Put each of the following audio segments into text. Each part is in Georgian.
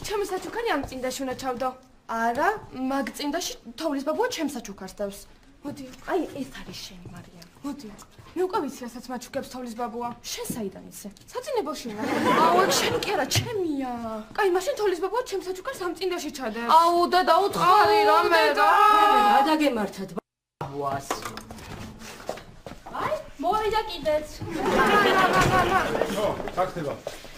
ჩემი საჩუქარი ამ წინდაში უნდა ჩავდო. არა, მაგ წინდაში თოვლის ბაბუა ჩემს საჩუქარს დავს. მოდი, აი ეს არის შენი მარია. მოდი. მე უკვე ვიცი რასაც მაჩუქებს თოვლის ბაბუა. შენ საიდან ისე? საწინებელში ვარ. აუ, ეგ შენი კი არა, ჩემია. კაი, მაშინ თოვლის ბაბუა ჩემს საჩუქარს ამ წინდაში ჩადებს. აუ, და დაუთხარი რამე რა. რა დაგემართათ ბაბუას. აი, მოვიდა კიდეც. ო, ხახტება.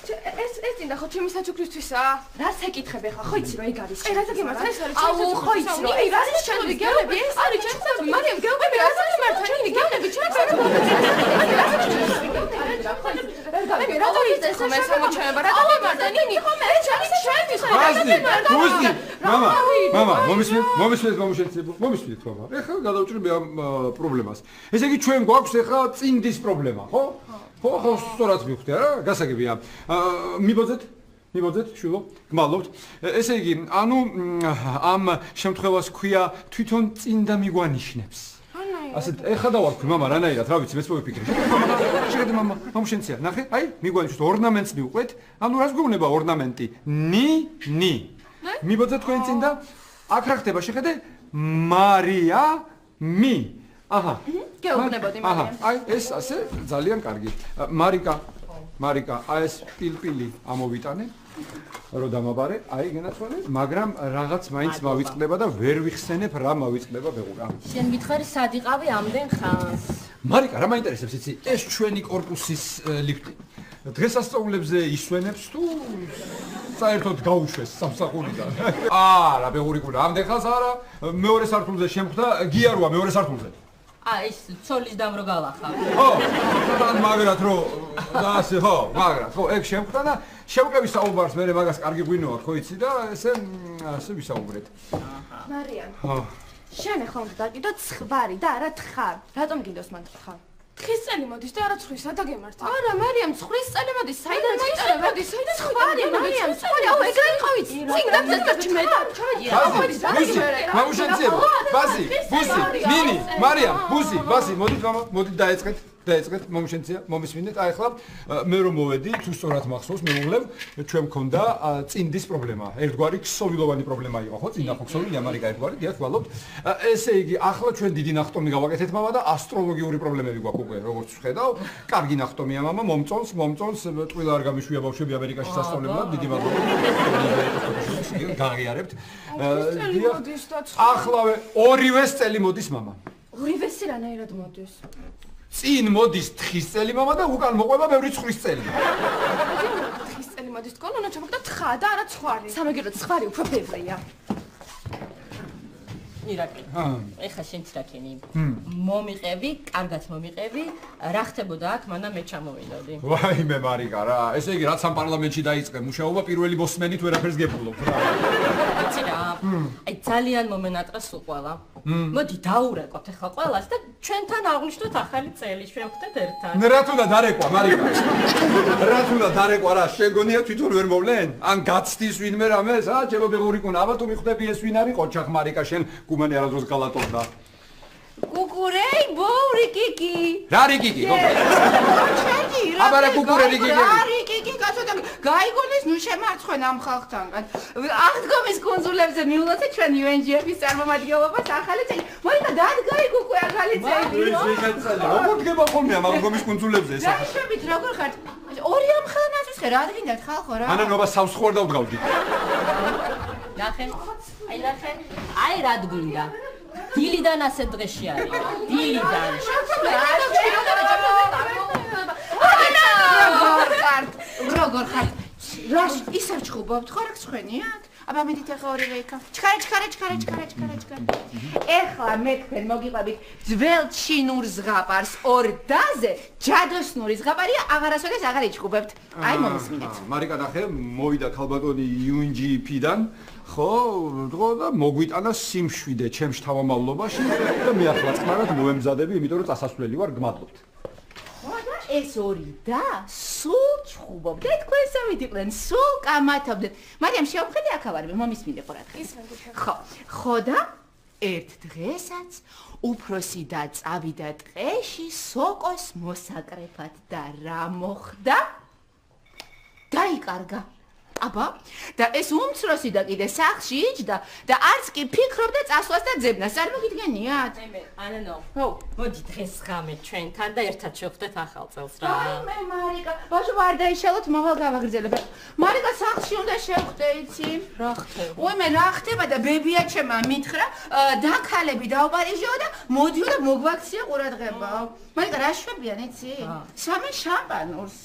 ეს წინდა ხო ჩემი საჩუქრისთვისაა? რას ეკითხები ხა? ხო იცი რომ ეგ არის. რა დაგემართა ეს არის? აუ, ხო იცი. ნინი, რა არის ჩემი გეუბნები? ეს არის ჩემი საჩუქარი. მარიამ, გეუბნები რა არის მართა? ნინი, გეუბნები ჩემი საჩუქარი. მე რა დავიწყე ხომ ეს ამოჩენება? რა დაგემართა? ნინი, ხომ ეს არის ჩვენთვის. ბუზი, მამა, მომისმენთ მომუშენცებო. მომისმენთ მამა. ეხლა გადავჭრები ამ პრობლემას. ესე იგი ჩვენ გვაქვს ეხლა წინდის პრობლემა, ხო? ხო, სწორად მივხვდი არა? გასაგებია. მიბოძეთ, შვილო, გმადლობთ. ესე იგი, ანუ ამ შემთხვევას ქვია თვითონ წინდა მიგვანიშნებს. ასეთ ეხლა დავარქვი მამა, რანაირად, რა ვიცი, მეც მოვიფიქრე. შეხედე მამა, მომშენცია, ნახე, აი, მიგვანიშნებს ორნამენტს მივყვეთ. ანუ რას გვეუბნება ორნამენტი? ნი. მიბოძეთ თქვენ წინდა? აქ რა ხდება, შეხედე? მარია მი. აჰა. გეუბნებოდი მარიამ. აი, ეს ასე ძალიან კარგი. მარიკა, აი ეს პილპილი ამოვიტანე. რო დამაბარე, აი გენაცვალე, მაგრამ რაღაც მაინც მავიწყდება და ვერ ვიხსენებ რა მავიწყდება ბეღურა. შენ მითხარი სად იყავი ამდენ ხანს? მარიკა, რა მაინტერესებს იცი? ეს ჩვენი კორპუსის ლიფტი. დღესასწაულებზე ისვენებს თუ საერთოდ გაუშვეს სამსახურიდან? არა, ბეღური კუნა, ამდენ ხანს არა, მეორე სართულზე შემხვდა, გიაროა მეორე სართულზე. ის ცოლის დამ რო გავახავ. ხო, მაგრად რო და ასე ხო, მაგრად ხო, ეგ შემხვდა და შევკები საუბარს, მე მაგას კარგი გვინოა, ხო იცი და ესე ვისაუბრეთ. მარიამ. ხო. შენ ხომ დაკიდო ცხვარი და არა თხარ. რატომ გინდოს მან თხარ? თხრის წელი მოდის და არა ცხვრის, რა დაგემართა? არა, მარიამ, ცხვრის წელი მოდის, საიდან მოიწარე? მოდის, საიდან ცხვარი, მარიამ, ცხვარი, აუ, ეგ რა იყო ვიცი? წინ დამძეჭ მე და მამუშენციებო, ბაზი, ბუსი, ნინი, მარიამ, ბუსი, ბაზი, მოდით მამა, მოდით დაეწყეთ მომშენცია, მომისმინეთ. აი ახლა მე რომ მოვედი, თუ სწორად მახსოვს, მე მომლებ, ჩვენ მქონდა წინდის პრობლემა. ერთგვარი ქსოვილოვანი პრობლემა იყო, ხო? წინა ხო ქსოვილია, მარიკა ერთგვარი, დიახ, გვალობთ. ესე იგი, ახლა ჩვენ დიდი ნახტომი გავაკეთეთ მამა და ასტროლოგიური პრობლემები გვაქვს უკვე, როგორც ვხედავ. კარგი ნახტომია მამა, მომწონს, ტყუილა არ გამიშვია ბავშვები ამერიკაში სასწავლებლად, დიდი მადლობა. გააღიარებთ. ახლავე ორივეს წელი მოდის მამა. ორივესი რანაირად მოდის? წინ მოდის თხის წელი მამა და უკან მოყვება ბევრი ცხვრის წელი. თხის წელი მოდის თქო, უნდა ჩამოგდა თხა და არა ცხვარი. სამაგერო ცხვარი უფრო ბევრია. ირაკი. ეხა შენც რაკენი. მომიყევი, კარგად მომიყევი, რა ხდებოდა აქ, მანდა მე ჩამოვიდოდი. ვაიმე მარიკა რა, ესე იგი რაც ამ პარლამენტში დაიწყე მუშაობა პირველი მოსმენით ვერაფერს გეფულობ რა. იცი რა, აი ძალიან მომენატრა სულ ყველა. მოდი დაურეკოთ ახლა ყველას და ჩვენთან აღვნიშნოთ ახალი წელი, შევხვდეთ ერთად. რა თუნდა დარეკვა მარიკა? რა თუნდა დარეკვა რა, შეგონია თვითონ ვერ მოვლენ? ან გაცდის ვინმე რამეს, ჩემო ბეღური კუნა, აბა თუ მიხვდები ეს ვინ არის ყოჩახ მარიკა შენ გუმანი არადროს გალატობდა. კუკურეი, ბოური კიკი. რა რიკიკი? ჩაგი რა. აბა რა კუკურე რიკიკი? რა რიკიკი, კაცოთა, გაიგონეს ნუ შემარცხენ ამ ხალხთანგან. აღდგომის კონსულებზე მიულოცეთ ჩვენ UNGF-ის წარმომადგენლობას ახალი წელი. მოიცა დადგაი კუკუ ახალი წელი. როგორ დგება ხოლმე ამ აღდგომის კონსულებზე ეს? დაიშვებით როგორ ხართ? ორი ამ ხელნათვის ხე რა გინდათ ხალხო რა? ანანობა სავს ხوار დავდგავდი. ნახე. აი რა გვინდა. დილიდან ასე დღეში არის. დილიდან. როგორ ხართ? რა ისევ ჩხუბობთ ხო რა გცხვენიათ? აბა მედით ახლა ორივე იქა. ჩქარა. ეხლა მე თქვენ მოგიყვებით ძველ ჩინურ ზღაპარს ორდაზე, ჯადოსნური ზღაპარია, აღარასოდეს აღარ იჩხუბებთ. აი მომისმინეთ. მარიკა ნახე, მოვიდა ქალბატონი UNGP-დან. ხო, და მოგვიტანა სიმშვიდე ჩემს თავმავლობაში და მე ახლა წყნარად მოემზადები, იმიტომ რომ წასასვლელი ვარ, გმადლობთ. ხო და ეს ორი და სულ ჩხუბობდეთ, თქვენ სამით იყვნენ, სულ კამათობდეთ. მარიამ შევხედე აქ ავარ, მომისმინე ხო რა დღეს. ხო და ერთ დღესაც უფროსი და წავიდა ტყეში სოკოს მოსაკრეფად და რა მოხდა? დაიკარგა. აბა და ეს უმცროსი და კიდე სახლში იჯდა და არც კი ფიქრობდა წასვლას და ძებნას არ მოგიდგენიათ? ანანო მოდი დღეს ღამე ჩვენთან და ერთად შევხვდეთ ახალ წელს რა მე მარიკა ბავშვ ვარ დაიშალოთ მოვალ გავაგრძელებ მარიკა სახლში უნდა შევხვდე იცი რა ხდება უიმე რა ხდება და ბებიაჩემა მითხრა დაქალები დაუპარიჟეო და მოდიო და მოგვაქცია ყურადღებაო მარიკა რა შვებიან იცი სამი შამპანურს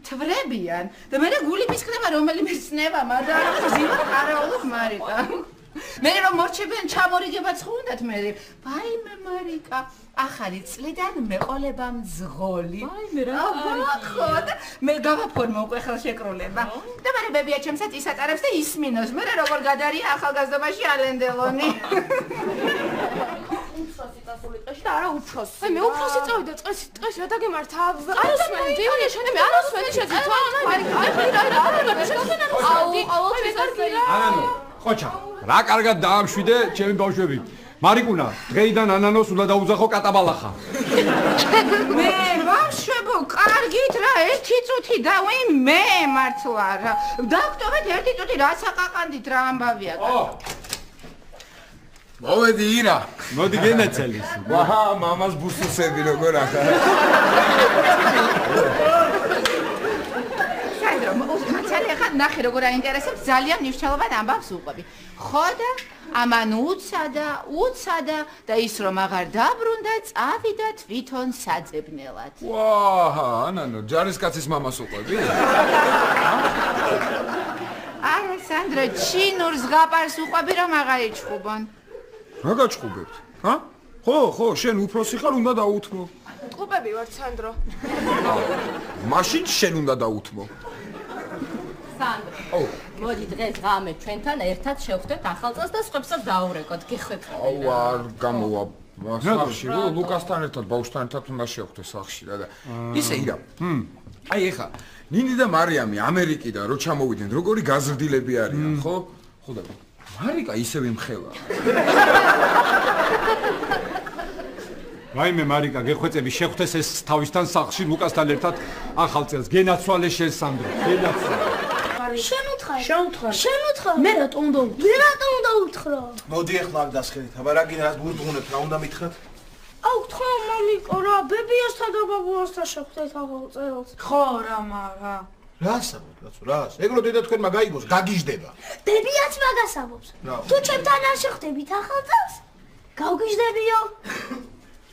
თვრებიან და მე გული მისხდება რომელიმე ცნება მაგრამ ზიმა არაულობ მარიკა მე რომ მორჩებიან ჩამორიგებაც ხუნდათ მე ვაიმე მარიკა ახალი წლიდან მეყოლება მძღოლი ვაიმე რა ხო და მე გავაფორმო უკვე ხელშეკრულება და მე ბებიაჩემსაც ისატარებს და ისმინოს მე როგორ გადარია ახალგაზრდობაში ალენდელონი უფროსი წასული ტყეში და არა უფროსი. მე უფროსი წავიდა ტყეში რა დაგემართა? არ უსმენდი. მე შენები არ უსმენდი შეძით. ანანო, ხოჩა, რა კარგად დაამშვიდე ჩემი ბავშვები. მარიკუნა, დღეიდან ანანოს უნდა დაუძახო კატაბალახა. მე ბავშვებო, კარგით რა, ერთი წუთი დავი მე მართლა რა. დაგტოვეთ ერთი წუთი რა საყაყანდით რა ამბავია. მოვედი ირა. მოდი გენაცელის. ვაჰა, მამას ბუსუსები როგორ ახლა. საიდრო, მაცალე ხა ნახე როგორ აინტერესებს ძალიან მნიშვნელოვან ამბავს უყვები. ხო და ამან უცადა და ის რომ აღარ დაბრუნდა, წავიდა თვითონ საძებნელად. ვაჰა, ანანო, ჯარისკაცის მამას უყვები? არა, სანდრო, ჩინურ ზღაპარს უყვები რომ აღარ იჩხუბონ. რა გაჩხუბებთ? ჰა? ხო, შენ უფროსი ხარ, უნდა დაუთმო. ტყუპები ვარ, სანდრო. მაშინ შენ უნდა დაუთმო. სანდრო. მოდი დღეს ღამე ჩვენთან ერთად შევხვდეთ ახალ წელს და სხვებსაც დაურეკოთ, გიხვეწებთ. აუ, არ გამოვა. სახში, ლუკასთან ერთად, ბავშვთან ერთად უნდა შევხვდე სახში რა და ისე ირა. აი ეხა, ნინი და მარიამი ამერიკიდან რო ჩამოვიდნენ, როგორი გაზრდილები არიან, ხო? ხო და მარიკა ისევე მხელა. რაიმე მარიკა, გეხვეწები, შეხვდეს ეს თავისთან სახლში ლუკასთან ერთად ახალ წელს. გენაცვალე შენ სანდრო, გენაცვალე. შენ უთხარ. მე რატომ უნდა უთხრა? მოდი ახლა აქ დასხერით. აბა რა გინდა რას გურდღუნებთ, რა უნდა მითხრათ? აუ თქვა მამიკო რა, ბებიასთან და ბაბუასთან შევხვდეთ ახალ წელს. ხო რა მარა. რას ამბობ, კაცო, რას? ეგრო დედა თქვენმა გაიგოს, გაგიჟდება. ბებიაც მაგას ამბობს. თუ ჩემთან არ შევხვდებით ახალ წელს, გავგიჟდებიო.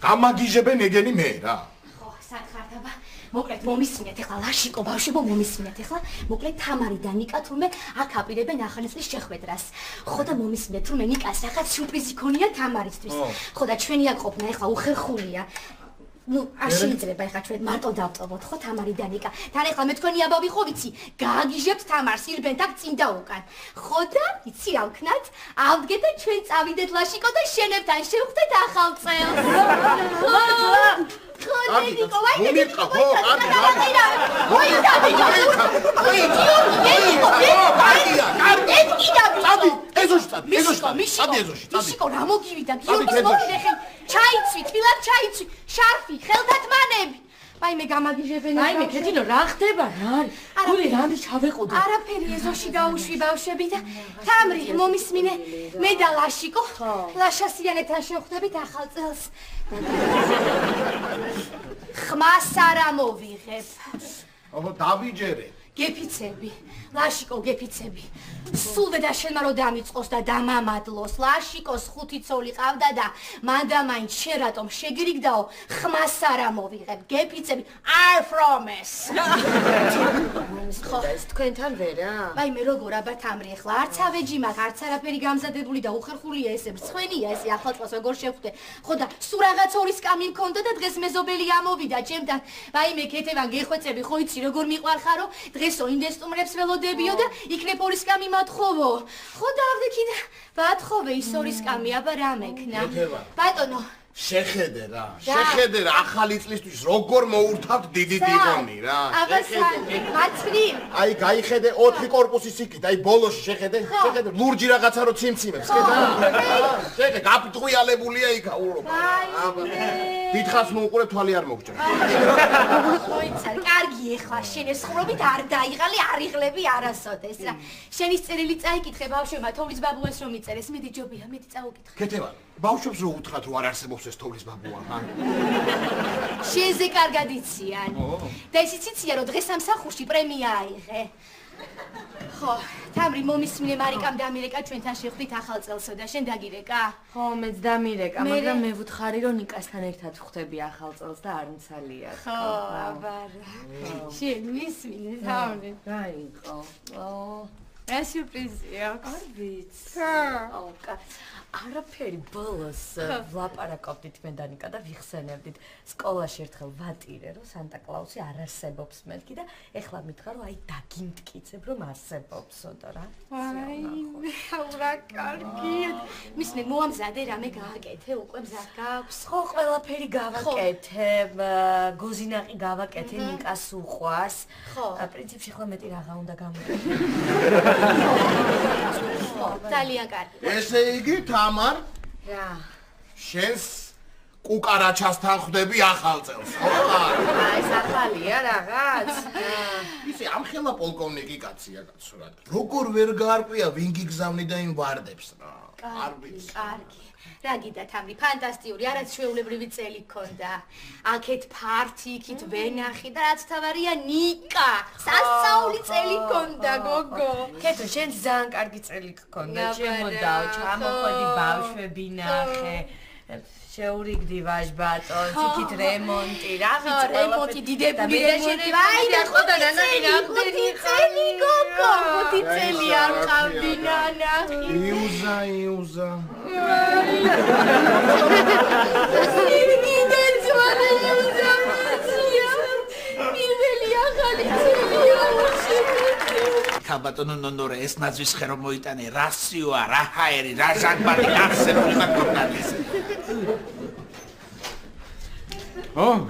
გამაგიჟებენ ეგენი მე რა. ხო, საკხარდაბა. მოკლედ მომისმინეთ ახლა ლაშიკო ბავშვებო მომისმინეთ ახლა მოკლედ თამარი და ნიკა თურმე აქ აპირებენ ახალი წლის შეხვედრას ხო და მომისმინეთ რომ ნიკას რაღაც სიურპრიზი ქონია თამარისთვის ხო და ჩვენი აქ ყოფნა ახლა უხერხულია ну არ შეიძლება ახლა ჩვენ მარტო დავტოვოთ ხო თამარი და ნიკა თან ახლა მე თქვენი აბავი ხო ვიცი გააგიჟებთ თამარს ირბენ და წინ და უკან ხო და იცი რა ვქნათ ავდგეთ და ჩვენ წავიდეთ ლაშიკო და შენებთან შევხვდეთ ახალ წელს ნიკო, მომიტყა, ხო, მიშიკო, რა მოგივიდა, გიორგის მოვიდე ხელ, ჩაიცვი, თბილად ჩაიცვი, შარფი, ხელდათმანები. ვაიმე გამაგიჟებენ. ვაიმე, ქეთინო, რა ხდება რა არის? გული რამე ჩავეყოდე. არაფერი ეზოში გაუშვი ბავშვები და თამრი მომისმინე, მე და ლაშიკო, ლაშასიანებთან შევხვდებით ახალ წელს. ხმას არ ამოვიღებ. აბა დავიჯერე. გეფიცები, ლაშიკო გეფიცები. სულ და შენმა რო დამიწყოს და დამამადლოს. ლაშიკოს 5 ცოლი ყავდა და მან და მაინც შენ რატომ შეგირიგდაო? ხმას არ ამოვიღებ. გეფიცები, I promise. ხო, ეს თქვენთან ვერა? ვაიმე როგორ აბა თამრი ახლა არც ავეჯი მაგ არც არაფერი გამზადებული და უხერხულია ესე ბრცხვენია ესე ახალ წელს როგორ შევხვდე ხო და სულ რაღაც ორი სკამი მქონდა და დღეს მეზობელი ამოვიდა ჩემთან ვაიმე ქეთევან გეხვეწები ხო იცი როგორ მიყვარხარო დღესო ინვესტუმრებს ველოდებიო და იქნებ ორი სკამი მათხოვო ხო დავდექი და ვათხოვე ის ორი სკამი აბა რა მექნა ბატონო შეხედე რა ახალი წლისთვის როგორ მოურთავთ დიდი დიღონი რა შეხედე მაცრი აი გაიხედე 4 კორპუსის იქით აი ბოლოში შეხედე ლურჯი რაღაცა რო ციმციმებს შეხედე გაფტყვიალებულია იქა ურო აი დიდხანს მოუყურე თვალი არ მოგჭრა. მოიცარ, კარგი ეხლა შენ ეს ხრობით არ დაიღალი, არ იღლები არასოდეს რა. შენის წერილი წაიკითხე ბავშვებმა, თოვლის ბაბუას რომ იწერეს, მეტი ჯობია, მეტი წაუკითხე. ქეთევან, ბავშვებს რო უთხრათ რომ არ არსებობს ეს თოვლის ბაბუა, შენზე კარგად იციან. და ისიც იციან რომ დღეს სამსახურში პრემია აიღე. ხო, თამრი მომისმინე მარიკამ დამირეკა ჩვენთან შეხვდით ახალ წელსო და შენ დაგირეკა? ხო, მეც დამირეკა, მაგრამ მე ვუთხარი რომ ნიკასთან ერთად ხვდები ახალ წელს და არ მცალია. ხო, აბარა. შენ მისმინე თამრი. რა იყო? რა სიურპრიზია? არ ვიცი. აუკა. არაფერი ბოლოს ვლაპარაკობდით მე და ნიკა და ვიხსენებდით სკოლაში ერთხელ ვატირე რომ სანტა კლაუსი არ არსებობს მეთქი და ეხლა მითხრა რომ აი დაგიმტკიცებ რომ არსებობსო და რა აი რა კარგია მისნე მოამზადე რამე გააკეთე უკვე მზად გაქვს ხო ყველაფერი გავაკეთებ გოზინაყი გავაკეთე ნიკას უყვარს ხო პრინციპში ხო მეტი რაღა უნდა გამოვიდე ძალიან კარგი ესე იგი თამარ რა შენს კუკარაჩასთან ხვდები ახალ წელს ხო ეს ახალია რაღაც ისი ამხელა პოლკოვნიკი კაცია კაცო რა როგორ ვერ გაარკვია ვინ გიგზავნი და იმ ვარდებს რა არ ვიცი კარგი რა გიდა თამრი ფანტასტიკური არაც ჩვეულებრივი წელი გქონდა აქეთ ფართი იქით ვენახი და რაც თავარია ნიკა სასწაული წელი გქონდა გოგო ქეთო შენ ძალიან კარგი წელი გქონდა შემოდაო ჩამოხვედი ბავშვები ნახე შეურიგდი ვაჟბატონს იქით რემონტი რა ვიცი რემონტი დიდებული რემონტი ვაი და ხოდა ნანახი რამდენი წელი გოგო ხუთი წელი არ მყავდი ნანახი იუზა ქალბატონო ნონორე ეს ნაძვის ხერო მოიტანე რა სიოა რა ჰაერი რა ჟანგბადი ახსენული მაგონალის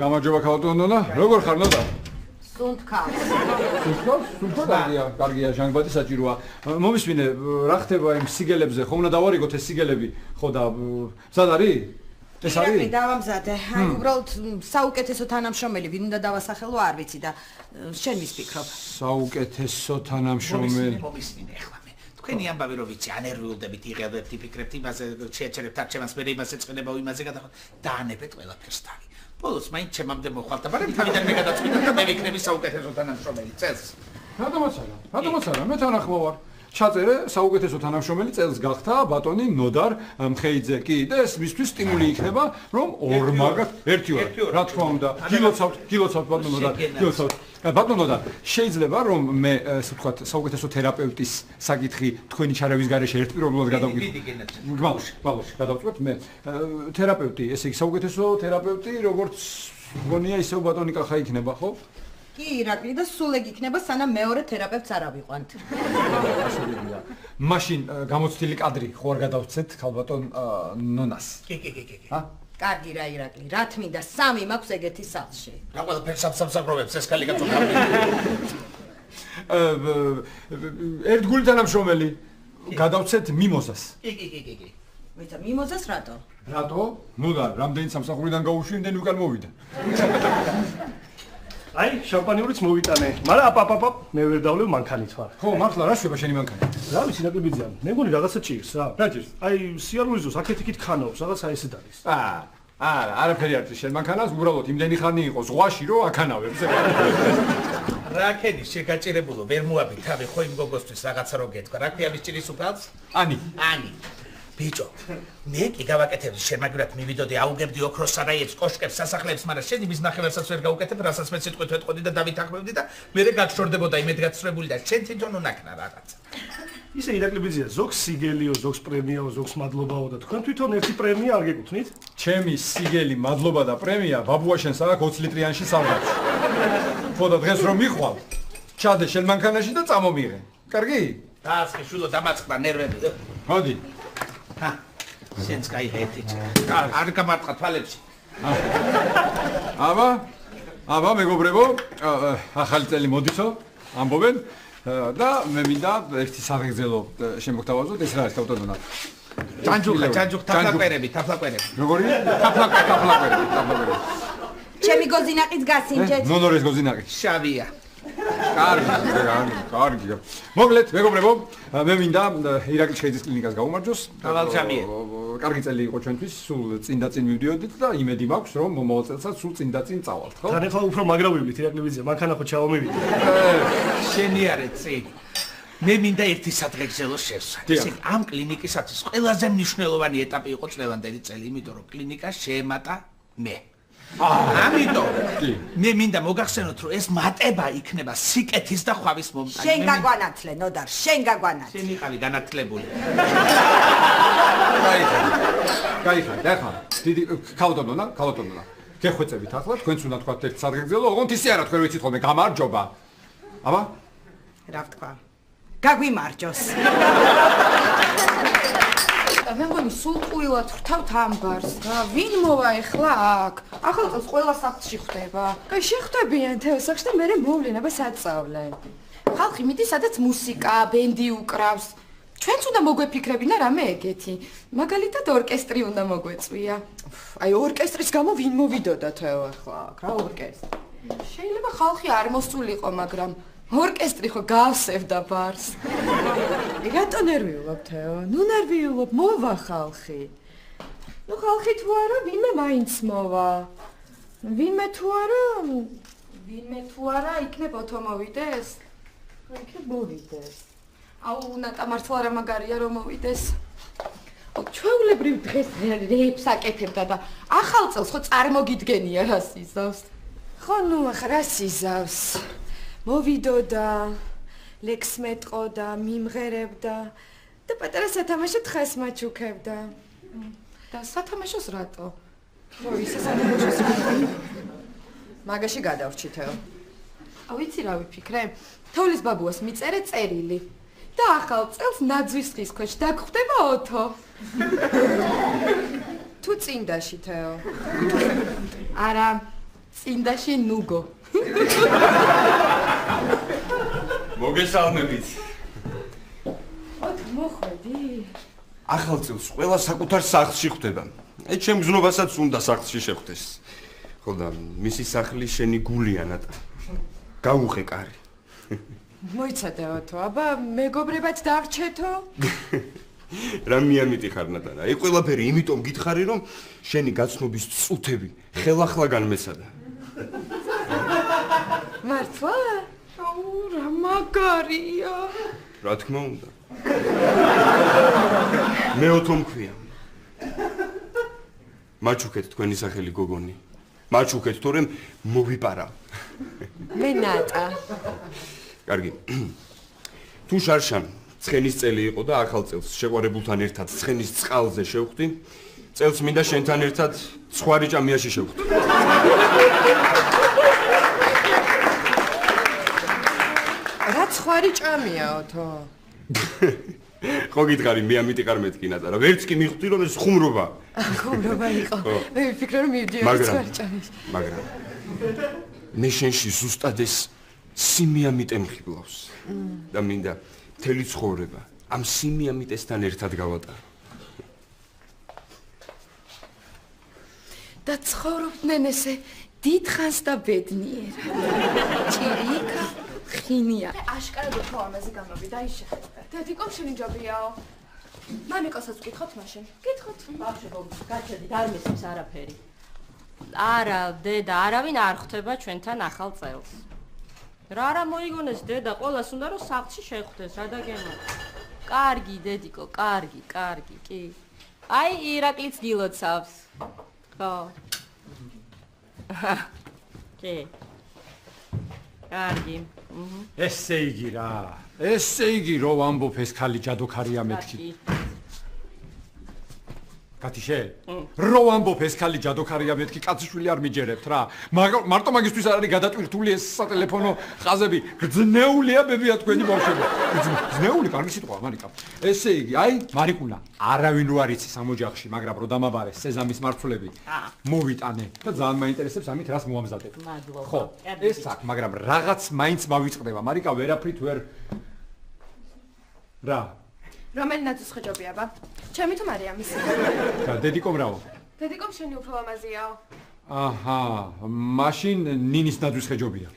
გამარჯობა ქალბატონო ნონა როგორ ხარ ნონა სუნთქავს კარგია ჟანგბადი საჭიროა მომისმინე რა ხდება იმ სიგელებზე ხო უნდა დავარიგოთ ეს სიგელები ხო და მზად არის ეს არის დავამზადე აი უბრალოდ საუკეთესო თანამშრომელი ვინ უნდა დავასახელო არ ვიცი და შენ მისფიქრობ საუკეთესო თანამშრომელი მომისმინე ახლა მე თქვენი ამბავი რო ვიცი ანერვიულდებით იღებებთ იფიქრებთ იმაზე შეეჩერებთ არჩევანს მე იმაზე წვენება იმაზე გადახოთ დაანებეთ ყველაფერს თავი ბოლოს მაინც ჩემამდე მოხვალთ მაგრამ თავიდან მე გადაწყვიტე და მე ვიქნები საუკეთესო თანამშრომელი წელს რატომაცარა მე თან ახლა ვარ ჩაწერე საუკეთესო თანამშრომელი წელს გახდა ბატონი ნოდარ მხეიძე კი და ეს მისთვის სტიმული იქნება რომ ორმაგად ერთი ვარ რა თქმა უნდა გილოცავთ ბატონო ნოდარ გილოცავთ ბატონო ნოდარ შეიძლება რომ მე ესე ვთქვათ საუკეთესო თერაპევტის საკითხი თქვენი ჩარევის გარეშე ერთპიროვნულად გადავკითხო ბავშვი გადავწყვეტ მე თერაპევტი ესე იგი საუკეთესო თერაპევტი როგორც გონია ისევ ბატონი კახა იქნება ხო კი ირაკლი და სულ ეგ იქნება სანამ მეორე თერაპევტს არ ავიყვანთ. მაშინ გამოცდილი კადრი ხო არ გადავცეთ ქალბატონ ნონას. კი. კარგი რა ირაკლი, რა თმინდა სამი მაქვს ეგეთი სახლში. რა ყველაფერს სამსაგროვებს ეს კალი კაცო გამი. ერთგული თანამშრომელი გადავცეთ მიმოზას. კი. ვიცა მიმოზას რატო? რატო? ნუ და რამდენი სამსახურიდან გავუშვი, იმდენი უკან მოვიდა. აი, შამპანიურიც მოვიტანე, მაგრამ აპ, მე ვერ დავლევ მანქანით ვარ. ხო, მართლა რა შვება შენი მანქანა? რა ვიცი, ნაკლებიძიან. მე მგონი რაღაცა ჭირს რა. რა ჭირს? აი, სიარულიზოს აქეთ-იქით ხანობს, რაღაცა ესეთ არის. არა, არაფერი არ ჭირს შენ მანქანას, უბრალოდ იმდენი ხანი იყო ზღვაში, რომ აქანავებს. რა ქედი შეგაჭირებულო, ვერ მოაბი თავი ხო იმ გოგოსთვის რაღაცა რო გეთქვა. რა ქვია მის ჭირის უკაც? ani. ბიჭო, მე კი გავაკეთებ შენ მაგურად მივიდოდი აუგებდი ოქროს სარაიებს, კოშკებს, სასახლეებს, მაგრამ შენ იმის ნახევარსაც ვერ გავუკეთებ, რასაც მე სიტყვით ვეთყოდი და დავითანხმებდი და მე გაგშორდებოდა იმედ გაცრუებული და შენ თვითონ უნაკნა რაღაცა. ისე ირაკლებიძია, ზოგს სიგელიო, ზოგს პრემიაო, ზოგს მადლობაო და თქვენ თვითონ ერთი პრემია არ გეკუთვნით? ჩემი სიგელი, მადლობა და პრემია ბაბუა შენს აქვს 20 ლიტრიანში სარდაფში. ხო და დღეს რომ მიხვალ, ჩადე შენ მანქანაში და წამომიღე. კარგი? დაასხი შულო დამაწყდა ნერვები. მოდი. შენს გაიღეთ. არ გამარტყა თვალებში. აბა მეგობრებო, ახალი წელი მოდისო, ამბობენ და მე მინდა ერთი საღებრძელო შემოგთავაზოთ, ეს რა არის ქალბატონო? ჯანჯუხა, თაფლაკვერები. როგორი? თაფლაკვერები. ჩემი გოზინაყიც გასინჯეთ. ნონორის გოზინაყი. შავია. კარგი. მოგლეთ, მეგობრებო, მე მინდა ირაკლის შეიძის კლინიკას გავუმარჯოს. გავალჟამიე. კარგი წელი იყო ჩვენთვის, სულ წინ და წინ მივდიოდით და იმედი მაქვს, რომ მომავალ წელსაც სულ წინ და წინ წავალთ, ხო? თან ახლა უფრო მაგრავივლით ირაკლი ბიძია, მანქანა ხო ჩავამივიდე. შენი არე წინ. მე მინდა ერთი სადღეგრძელო შევსვა. ისე ამ კლინიკისათვის ყველაზე მნიშვნელოვანი ეტაპი იყო წლევანდელი წელი, იმიტომ რომ კლინიკა შეემატა მე. ამიტომ მე მინდა მოგახსენოთ, რომ ეს მატება იქნება სიკეთის და ხვავის მომტანი. შენ გაგვანათლე, ნოდარ, შენ გაგვანათლე. შენ იყავი განათლებული. გაიხარეთ, ახლა დიდი ქალბატონა. გეხვეწებით ახლა, თქვენც უნდა თქვათ ერთ სადღეგრძელო, ოღონდ ისე არა თქვენ ვიცით ხოლმე, გამარჯობა. აბა? რა ვთქვა? გაგვიმარჯოს. მე მგონი სულ ყვილად ვრთავთ ამ ბარს. ვინ მოვა ეხლა აქ? ახალწელს ყველა სახლში ხვდება. კაი, შეხვდებიან თეო სახლში და მერე მოვლენ, აბა საწყავლე. ხალხი მიდის, სადაც მუსიკა, ბენდი უკრავს. ჩვენც უნდა მოგვეფიქრებინა რამე ეგეთი. მაგალითად ორკესტრი უნდა მოგვეწვია. აი ორკესტრის გამო ვინ მოვიდოდა თეო ახლა აქ? რა ორკესტრი? შეიძლება ხალხი არ მოსულიყო, მაგრამ ორკესტრი ხო გავსევდა ბარს. რატო ნერვიულობ თეო? ნუ ნერვიულობ, მოვა ხალხი. ნუ ხალხი თუ არა, ვინმე მაინც მოვა. ვინმე თუ არა, იქნებ ოთო მოვიდეს? იქნებ მოვიდეს. აუ, ნატა მართლა რა მაგარია რომ მოვიდეს. ჩვეულებრივ დღეს რეებს აკეთებდა და ახალ წელს ხო წარმოგიდგენია რა სიზავს. ხო, ნუ ახლა რა სიზავს? მოვიდოდა, ლექს მეტყოდა, მიმღერებდა და პატარა სათამაშო თხეს მაჩუქებდა. და სათამაშოს რატო? ხო, ისე სათამაშოს. მაგაში გადავრჩი თეო. ვიცი რა ვიფიქრე? თოვლის ბაბუას მიწერე წერილი და ახალ წელს ნაძვის ხის ქვეშ დაგხვდება ოთო. თუ წინდაში თეო? არა, წინდაში ნუგო. მოგესალმებით. ოთო მოხვედი? ახალ წელს ყველა საკუთარ სახლში ხვდება. ჩემ გზნობასაც უნდა სახლში შეხვდეს. ხო და მისი სახლი შენი გულია ნატა. გაუღე კარი. მოიცადე ოთო, აბა მეგობრებად დავრჩეთო? რა მიამიტი ხარ ნატა? აი ყველაფერი იმიტომ გითხარი რომ შენი გაცნობის წუთები ხელახლა განმესადა. მართლა? აუ, რა მაგარია. რა თქმა უნდა. მე ოთო მქვია. მაჩუქეთ თქვენი სახელი გოგონი. მაჩუქეთ თორემ მოვიპარა. მე ნატა. კარგი. თუ შარშან ცხენის წელი იყო და ახალ წელს შეყვარებულთან ერთად ცხენის წყალზე შევხვდი, წელს მინდა შენთან ერთად ცხვარი ჭამიაში შევხვდი. რა ცხვარი ჭამია ოთო? ხო გითხარი, მე ამიტი ხარ მეთქი ნატა რა. ვერც კი მიხვდი რომ ეს ხუმრობა. ხუმრობა იყო. მე ვიფიქრე რომ მივდიოდი ცხვარი ჭამაში. მაგრამ მე შენში ზუსტად ეს სიმიამიტე მხიბლავს. და მინდა მთელი ცხოვრება ამ სიმიამიტესთან ერთად გავატარო. და ცხოვრობდნენ ესე დიდხანს და ბედნიერად. ჭირიკა, ხინია. აშკარად უფრო ამაზე გამოვიდა, ის შეხედა. დედიკომ შენი ჯობიაო. მამიკოსაც ვკითხოთ მაშინ. გითხოთ. ბავშვებო, გაჩერდით, არ მისმის არაფერი. არა, დედა, არავინ არ ხვდება ჩვენთან ახალ წელს. რა არა მოიგონეს დედა, ყველას უნდა რომ სახლში შეხვდეს, რა დაგემართ. კარგი, დედიკო, კარგი, კი. აი, ირაკლიც გილოცავს. ხო. კი. კარგი. ესე იგი რა. ესე იგი რო ვამბობ ეს ხალი ჯადოქარია მეთქი. კათიშე, რო ვამბობ ეს ხალი ჯადოქარია მეთქი, კაციშვილი არ მიჯერებთ რა. მარტო მაგისთვის არ არის გადატვირთული ეს სატელეფონო ხაზები. გძნეულია ბებია თქვენი ბავშვები. გძნეული კარგი სიტყვა, მარიკა. ესე იგი, აი, მარიკულა, არავინ რო არ იცის ამ ოჯახში, მაგრამ რო დამაბარეს სეზამის მარცვლები, მოვიტანე და ძალიან მაინტერესებს ამით რას მოამზადებ. მადლობა. ხო, ეს აქ, მაგრამ რაღაც მაინც მავიწყდება, მარიკა ვერაფრით ვერ რა რომელი ნაძვის ხეჯობია ბა? ჩემი თუ მარიამის? და დედიკომ რაო? დედიკომ შენი უფრო ლამაზიაო. აჰა, მაშინ ნინის ნაძვის ხეჯობია.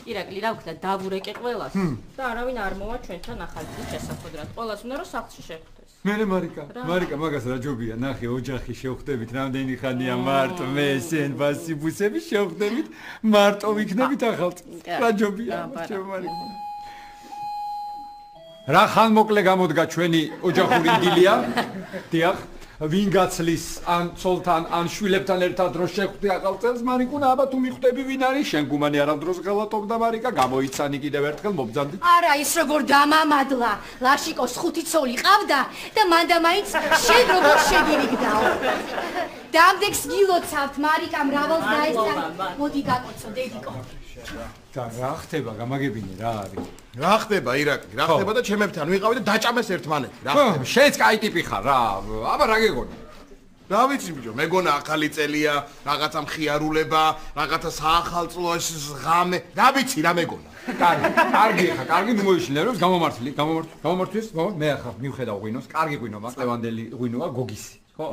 ირაკლი რა ვქნა დავურეკე ყველას და არავინ არ მოვა ჩვენთან ახალწლის შესახვედრად. ყველას უნდა რომ სახლში შეხვდეს. მე მარიკა მაგას რა ჯობია, ნახე ოჯახი შევხვდებით, რამდენი ხანია მარტო მე სენ ბასი ბუსები შევხვდებით, მარტო ვიქნებით ახალწლს. რა ჯობია, ჩემ მარიკა. რა ხან მოკლე გამოდგა ჩვენი ოჯახური დილია? დიახ. ვინ გაცლის ან ცოლთან ან შვილებთან ერთად რო შეხვდი ახალწელს მარიკუნა აბა თუ მიხვდები ვინ არის შენ გუმანი არამდროს ღალატობდა მარიკა გამოიცანი კიდევ ერთხელ მობძანდი არა ის როგორ დამამადლა ლაშიკოს 5 ცოლი ყავდა და მანდა მაინც შენ როგორ შეგირიგდაო დამდეგს გილოცავთ მარიკა მრავალს დაესწარ მოდი გაკოცო დედიკო და რა ხდება გამაგებინე რა არის რა ხდება ირაკლი რა ხდება და ჩემებთან ვიყავი და დაჭამეს ერთმანეთი რა ხდება შენც კაი ტიპი ხარ რა აბა რა გეგონა რა ვიცი ბიჭო მეგონა ახალი წელია რაღაცა მხიარულება რაღაცა საახალწლო ეს ღამე რა ვიცი რა მეგონა კარგი ნუ მოიშლენებს გამომართვის მე ახლა მივხედავ ღვინოს კარგი ღვინო მაგ ლევანდელი ღვინოა გოგისი ხო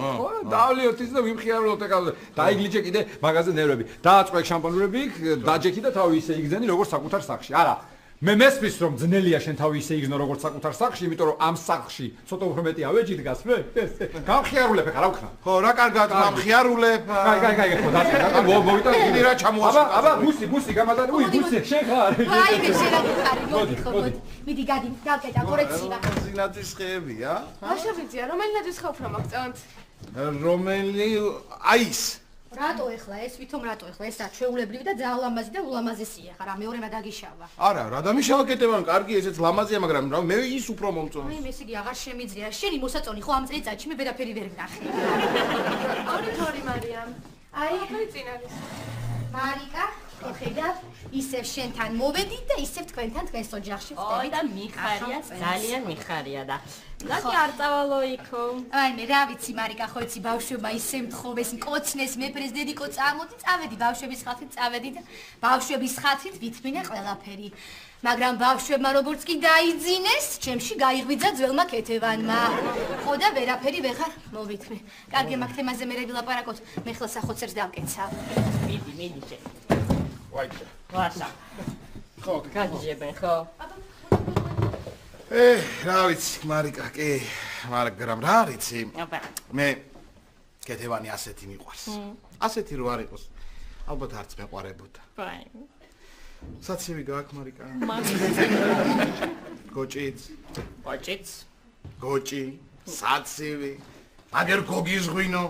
დავლიოთ ის და ვიმხიარულოთ ეკავზე დაიგლიჯე კიდე მაგაზე ნერვები დააწყვე შამპანურები დაჯექი და თავი ისე იგზენი როგორც საკუთარ სახლში არა მე მესმის რომ ძნელია შენ თავი ისე იგზნო როგორც საკუთარ სახლში იმიტომ რომ ამ სახლში ცოტა უფრო მეტი ავეჯი დგას მე გამხიარულებ ხა რა ვქნა ხო რა კარგად გამხიარულებ კაი ხო და მოვიტან დიდი რა ჩამოასვა აბა ბუსი გამადარი უი ბუსი შენ ხარ აი მე შეიძლება გიხარი მიდი გადი გავკეტა კორექცია ზინაძის ხეებია აშავიცია რომელი ნაძვის ხე უფრო მაგწევთ რომელი აი ის რატო ეხლა ეს ვითომ რატო ეხლა ეს აჩვეულებრივი და ძალამაზი და ულამაზესია ხა რა მეორემა დაგიშავა არა რა დამიშავა კეთებან კარგი ესეც ლამაზია მაგრამ რა მე ის უფრო მომწონს აი მე ესე იგი აღარ შემიძლია შენი მოსაწონი ხო ამ წელიწადში მე ვერაფერი ვერ ვნახე ორი მარიამ აი ხრი წინ არის მარიკა ხედავ ისევ შენთან მოვედი და ისევ თქვენთან თქვენს ოჯახში ვხდები და მიხარია ძალიან მიხარია და ლაკი არ წავალო იქო აი მე რა ვიცი მარიკა ხო იცი ბავშვებმა ისე მთხოვეს მკოცნეს მეფრეს დედიკო წამოდი წავედი ბავშვების ხალხით წავედი და ბავშვების ხალხით ვითმინე ყველაფერი მაგრამ ბავშვებმა როგორც კი დაიძინეს ჩემში გაიღვიძა ძველმა ქეთევანმა ხო და ვერაფერი ვეღარ მოვითმე კარგი მაგ თემაზე მე ვილაპარაკოთ მე ხლა სახოცერს დამკეცავ მიდი შე ვაიჭა ვასა ხო გაჯებენ ხო რა ვიცი მარიკა კი მაგრამ რა ვიცი მე კეთევანი ასეთი მიყვარს ასეთი რო არ იყოს ალბათ არც მეყვარებოდა საცივი გაქვს მარიკა გოჭი საცივი მაგერ გოგის ღვინო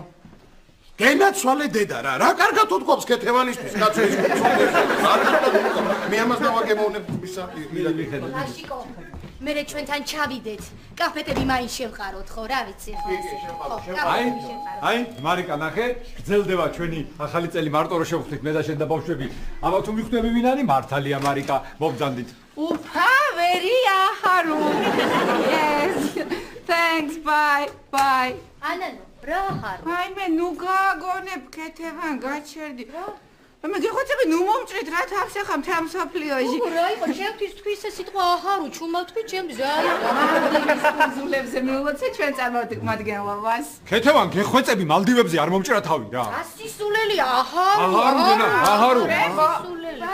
გენაცვალე დედა რა კარგად უთქვამს კეთევანისთვის კაცო ის მე ამას დავაგემოვნებ ისა ლაშიკო მე ჩვენთან ჩავიდეთ კაფეტები მაინც შევყაროთ ხო რა ვიცი ხო აი მარიკა ნახე გრძელდება ჩვენი ახალი წელი მარტო რო შევხვდით მე და შენ და ბავშვები აბა თუ მიხვდები ვინ არის მართალია მარიკა მობძანდით very haru yes thanks bye ანანო რა ხარ აი მე ნუ გაგონებ კეთევან გაჩერდი მე გიხოცები ნუ მომჭრით რა თავს ახლა მთელ მსოფლიოში რა იყო ჩემთვის თქვის ეს სიტყვა აჰარო ჩუმავ თქვი ჩემს ზარი ზულებზე მიულოცე ჩვენ წარმოვიდგენლობას კეთევან გეხვეწები მალდივებზე არ მომჭრა თავი რა ასისულელი აჰარო აჰარო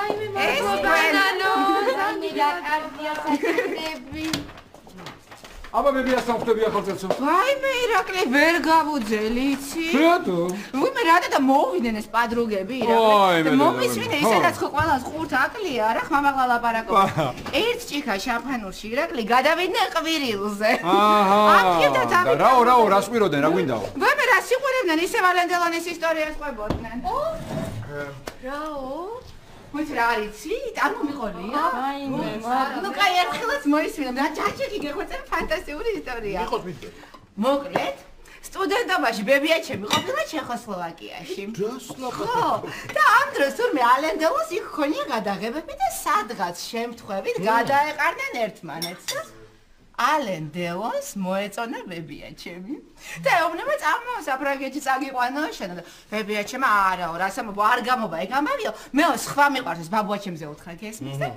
აი მე მოგანანო ზანია კარგია საქმეები აბა მე მიასთან ხვდები ახალწელსო ვაი მე ირაკლი ვერ გავუძელი იცი რატო მე რატო და მოვიდნენ ეს პადრუგები ირაკლი მომისმინე ისედაც ხო ყველას ყურთ აკლია რა ხმამაღლა ლაპარაკობ ერთ ჭიქა შამპანურში ირაკლი გადავიდნენ ყვირილზე აჰა რაო რას ყვიროდნენ რა გვინდაო ვაი მე რა სიყვირებდნენ ისე ვალენდელონის ისტორიას ყვებოდნენ რაო მოიც რა არიცი? არ მომიყოლია? აი მე ნუ კაი ერთხელაც მოისმინე და ჯაჭიკი გეხვეწებ ფანტასტიკური ისტორია. მიყოთ მიდე. მოკლედ, სტუდენტობაში ბებიაჩემი ყოფილა ჩეხოსლოვაკიაში. ხო, და ამ დროს თურმე ალენდელოს იქ ხონია გადაღებები და სადღაც შემთხვევით გადაეყარნენ ერთმანეთს. ალენდელოს მოეწონა ბებიაჩემი. და ეუბნება წამო საფრანგეთში წაგიყვანო შენ და ბებიაჩემი არაო, რასამობ არ გამოვა ეგ ამავიო. მეო სხვა მიყვარს ბაბუაჩემზე უთხრა გესმის და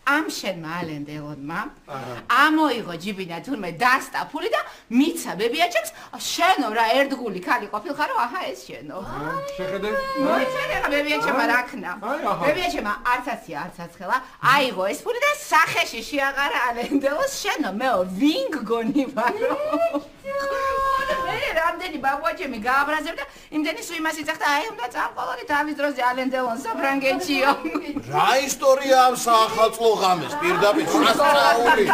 ამ შენმა ალენდელონმა ამოიღო ჯიბინა თურმე დასტაფული და მიცა ბებიაჩემს შენო რა ერთგული ქალი ყოფილხარ რომ აჰა ეს შენო შეხედე მოიცადე რა ბებიაჩემა რა ქნა ბებიაჩემა არცაცია არცაცხელა აიღო ეს ფული და სახეში შეაყარა ალენდელოს შენო მეო ვინგ გონი ვარო მე რამდენი ბაბუაჩემი გააბრაზებდა იმდენი სვიმას იცახდა აი უნდა წამყოლოდი თავის დროზე ალენდელონს საფრანგეთშიო რა ისტორია ამ საახალწლო ღამეს პირდაპირ სასწაული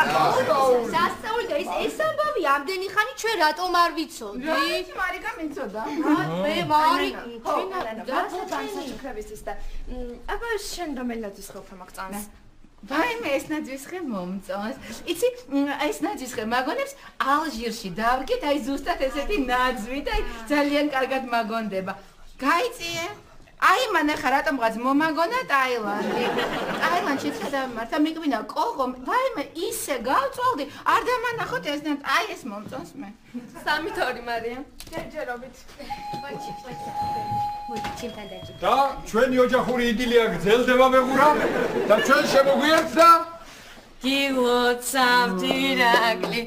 სასწაული და ეს ამბავი ამდენი ხანი ჩვენ რატომ არ ვიცოდი მარიკა მიცოდა მე მარიკა და განსაჩუქრებისთვის და აბა შენ რომელნაძის ხოფა მაგწანს ვაიმე ეს ნაძვისხე მომწონს იცი ეს ნაძვისხე მაგონებს ალჟირში დავგეთ აი ზუსტად ესეთი ნაძვი და ძალიან კარგად მაგონდება გაიწიე აი მან ახლა რატომღაც მომაგონა ტაილანდში გადავმართა მიკვინა კოღო ვაიმე ისე გავწვალდი არ დამანახოთ ეს აი ეს მომწონს მე 3-2 მარიამ ჯერჯერობით და ჩვენი ოჯახური იდილია გრძელდება მეგურა და ჩვენ შემოგვიერთდა გილოცავთ ირაკლი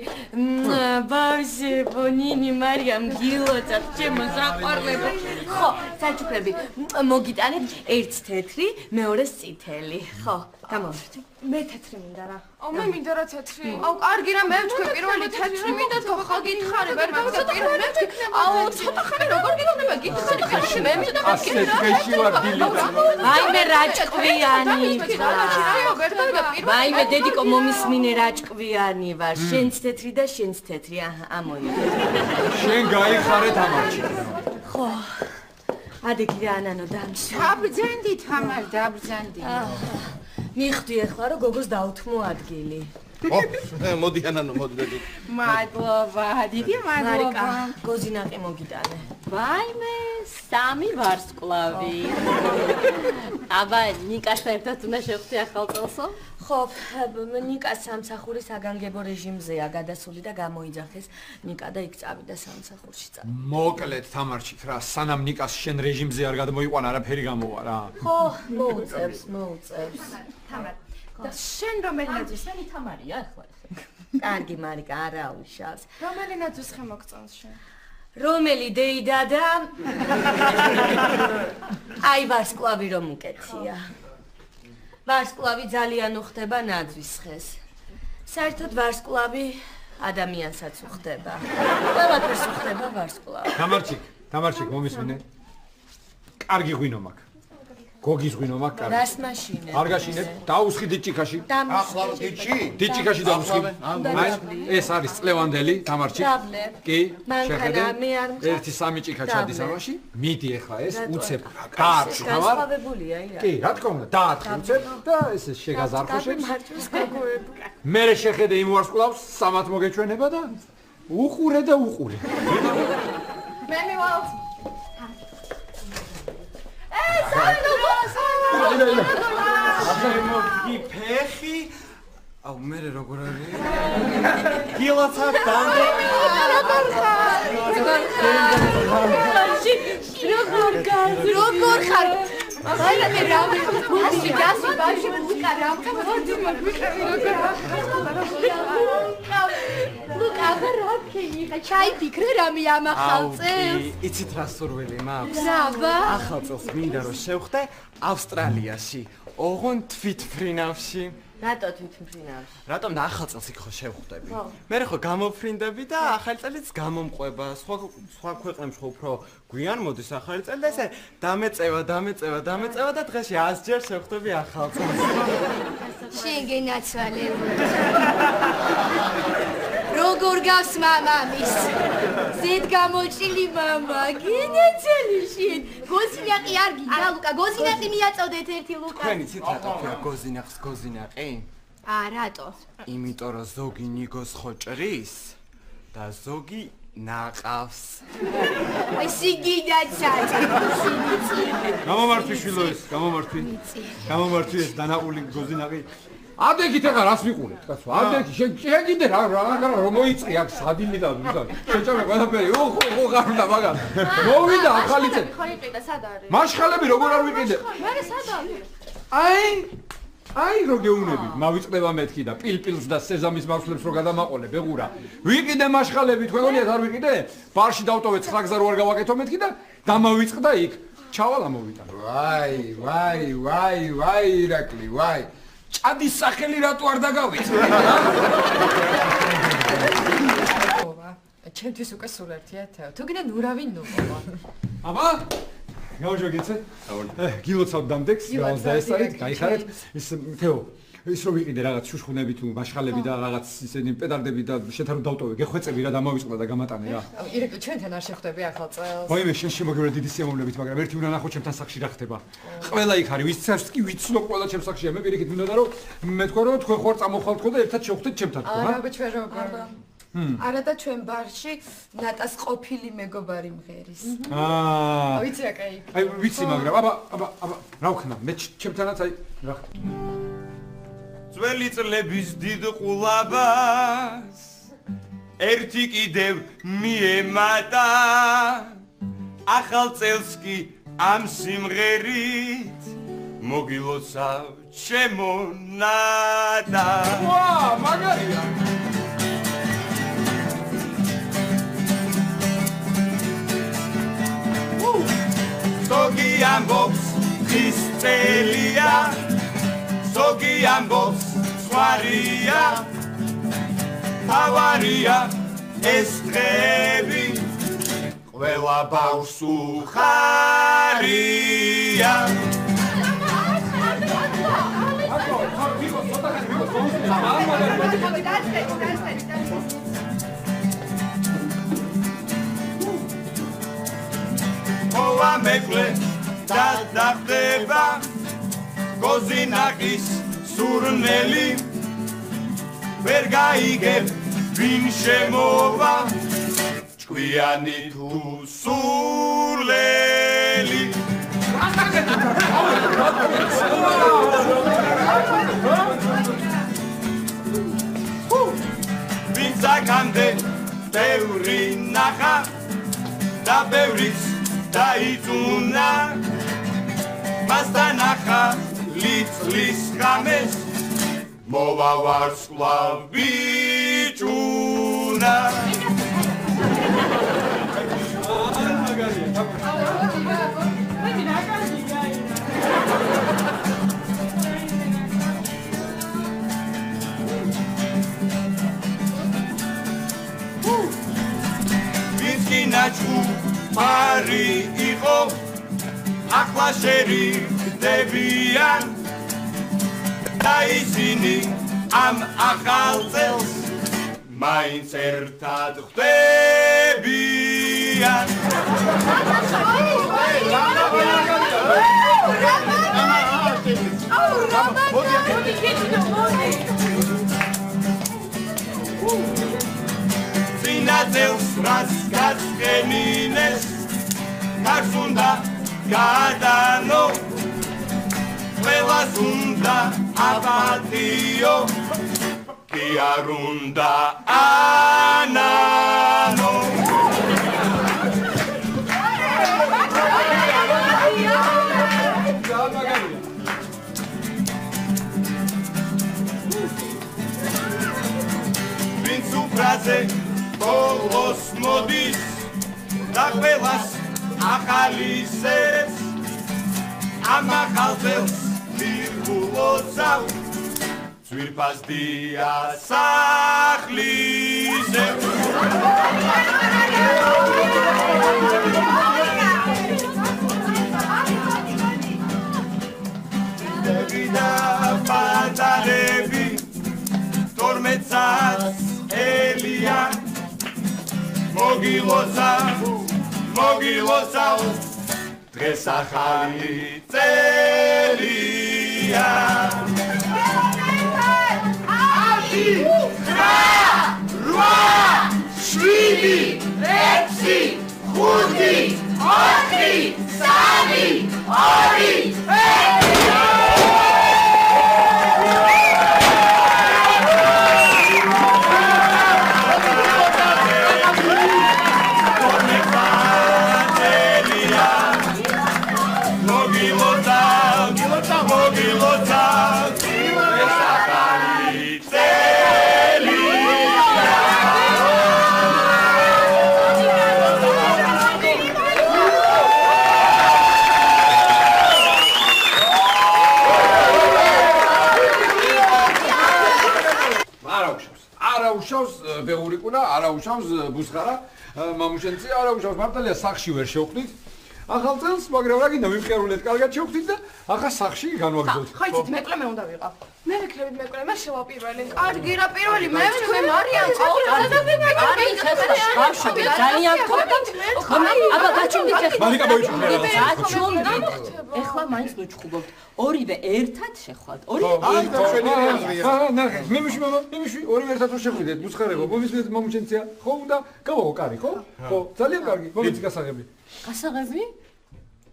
ბავშვი ბონინი მარიამ გილოცავთ ჩემო საყვარლებო ხო საჩუქრები მოგიტანეთ ერთ თეთრი მეორეს წითელი ხო გამოვართ მე თეთრი მინდა რა მე მინდა რა თეთრი კარგი რა მე ვთქვი პირველი თეთრი მინდა თქო ხა გითხარი ვერ გავიგე პირველი ცოტა ხანი როგორ გიქნება გითხარი მე მინდა ასეთ გეში ვარ დილით ვაიმე რაჭკვიანი ვაიმე დედიკო მომისმინე რაჭკვიანი ვარ შენც თეთრი და შენც თეთრი ამოიღე შენ გაიხარე თამარჩი ხო ადეგი ანანო დამში დაბრძანდი თამარ დაბრძანდი მიხდი ახლა რომ გოგოს დაუთმო ადგილი მოდი ანანო მოდი მადლობა დიდი მადლობა გოზინაყი მოგიტანე ვაიმე 3 ვარსკვლავი აბა ნიკასთან ერთად უნდა შევხვდე ახალ წელსო ხო ნიკა სამსახურის აგანგებო რეჟიმზეა გადასული და გამოიძახეს ნიკა და იქ წავიდა სამსახურში მოკლედ თამარჩით რა სანამ ნიკას შენ რეჟიმზე არ გადმოიყვან არაფერი გამოვა რა ხო მოუწევს თამარ და შენ რომელი ნაძვის შენი თამარია ახლა კარგი მარიკა არა უშავს რომელი ნაძვის ხე მოგწონს შენ რომელი დეიდა და აი ვარსკვლავი რომ უკეთია ვარსკვლავი ძალიან უხდება ნაძვის ხეს საერთოდ ვარსკვლავი ადამიანსაც უხდება ყველაფერს უხდება ვარსკვლავი თამარჩიკ მომისმინე კარგი ღვინო მაქვს გოგის ღვინო მაქვს კარგი რას მაშინე არ გაშინებ დაუსხი დიჭიკაში ახლა დიჭიკაში დაუსხი ეს არის წლევანდელი თამარჩიკ კი შეხედე ერთი 3 ჭიქა ჩადის ამაში მიდი ახლა ეს უცებ დაარჩი თამარ განსხვავებულია ირა კი რა თქმა უნდა დაარჩი უცებ და ეს შეგაზარხოშებს მარჯვეს გაგოებ მე შეხედე იმ ვარსკვლავს სამათ მოგეჩვენება და უყურე და უყურე მე მივალთ გი ფეხი აუ მე როგორ არის გილოცავ დამდე როგორ ხარ აი მე რა ვასი გასი ბავშვი მუსიკა რა მოდი ვიყავი როგორ ლუკა რა ქენი ხა ჩაი ფიქრე რამე ამ ახალ წელს იცით რა სურვილი მაქვს ზაბა ახალ წელს მინდა რომ შევხვდე ავსტრალიაში ოღონ თვითმფრინავში რატო თვითმფრინავში რატომ და ახალ წელს იქ ხო შევხვდები მე ხო გამოფრინდები და ახალი წელიც გამომყვება სხვა ქვეყნებში ხო უფრო გვიან მოდის ახალი წელი და ესე დამეწევა და დღეში 100 ჯერ შევხვდები ახალ წელს შენ გენაცვალებო როგორ გავს მამამის ზედ გამოჭილი მამა გენაცვალი შენ გოზინაყი არ გინდა ლუკა გოზინაყი მიაწოდეთ ერთი ლუკა თქვენი ცით რატოა გოზინაყი რატო იმიტომ რომ ზოგი ნიგოს ხო ჭრის და ზოგი ნაყავს აი სიგიდაცაც გამომართვი შვილო ეს გამომართვი ეს დანაყული გოზინაყი ამდენით ახლა რას ვიყურეთ კაცო ამდენით შენ კიდე რა რომ მოიწი აქ სადინი და შეჭამე ყველაფერი ხო გარდა მაგას მოვიდა ახალი წელი ხო იყიდა სად არის მაშხალები როგორ არ ვიყიდე მე სად არის აი აი რო გეუნები, მავიწყდება მეთქი და პილპილს და სეზამის მაქსლებს რო გადამაყოლე ბეღურა. ვიყიდე მაშხალები თქვენ გონიათ არ ვიყიდე? ბარში დავტოვე 9 გზა რო არ გავაკეთო მეთქი და დამავიწყდა იქ. ჩავალ ამოვიტან. ვაი, ირაკლი, ვაი. ჭადის სახელი რატო არ დაგავიწყე? ჩემთვის უკვე სულ ერთია თეო. თუ კიდე ნურავი ნუღობა. აბა? გავჟოგეცე? გილოცავ დამდეგს, გავზაესარეთ, გაიხარეთ. ის თეო, ის რო ვიყიდე რაღაც შუშხუნები თუ მაშხალები და რაღაც ისენი პედალდები და შეთან რო დავტოვე, გეხვეწები რა დამავიწყდა და გამატანე რა. ირაკლი, ჩვენთან არ შეხვდები ახალ წელს. ვაიმე, შენ შემოგევრე დიდი სიამოვნებით, მაგრამ ერთი უნდა ნახო ჩემთან სახში რა ხდება. ყველა იქ არის, ვისცემს კი ვიცნო ყველა ჩემს სახშია. მე პირიქით მინდოდა რომ მე თქვა რომ თქვენ ხوار წამოხვალთ ხო და ერთად შევხვდეთ ჩემთან ხო რა? არა, ჩვენ როგორ. არა და ჩვენ ბარში ნატას ყოფილი მეგობარი მღერის. ვიცი რა კაი. აი ვიცი მაგრამ აბა რა ვქნა მე ჩემთანაც აი რა ძველი წლების დიდ ყულაბას ერთი კიდევ მიემატა ახალ წელს კი ამ სიმღერით მოგილოცავ ჩემო ნატა. ვა მაგარია. Sogi ambos ის წელია Sogi ambos swariya Avaria ეს დღები ყველა ბავშვს უხარია Ova megle da dacheba Gozinakis surneli ვერ გაიგებ ვინ შემოვა ჭკვიანი თუ სულელი ვინ საკამდე ბევრი ნახა და ბევრიც დაიწუნა მასთან ახალი წლის ღამეს მოვა ვარსკვლავ ბიჭუნა ვინკინაჩუ პარი იყო ახლა შერიგდებიან და ისინი ამ ახალ წელს მაინც ერთად ხვდებიან წინა წელს რაც გაწყენინეს კარს უნდა გადანო ყველას უნდა აპატიო კი არ უნდა ანანო ვინც უფრაზე ბოლოს მოდის და ყველას ახალისებს ამ ახალ წელს ვირგულოცავ ძვირფას დიასახლისებს დები და პატარები 12 წელს ელია მოგილოცავ დღეს ახალი წელია Mogilota არა უშავს ბეღურიკუნა, არა უშავს ბუსხარა, მამუშენცი არა უშავს მართალია სახში ვერ შევხვდით. ახალ წელს, მაგრამ რა გინდა ვიმყერულეთ, კარგად შევხვდით და ახლა სახში განვაგრძელოთ. ხო, იცით, მეკლე მე უნდა ვიყავ. მე ვიქნებით მეკლე, მე შევა პირველი. კარგი რა პირველი, მე მარიამ ყავდა და მე არის ხესა ძალიან გქონდათ. აბა გაჩვენდით ახლა. მარიკა მოიჩვენე. გაჩვენდით. ეხლა მაინც მოჩხუბობთ. ორივე ერთად შეხვალთ. ორივე აი ჩვენი აზრია. ნახე, მიმიში, ორივე ერთად რო შეხვიდეთ, ბუსხარებო, მომისმენთ მომჩენცია. ხო და გავაღო კარი, ხო? ხო, ძალიან კარგი. მომიცი გასაღები. გასაღები?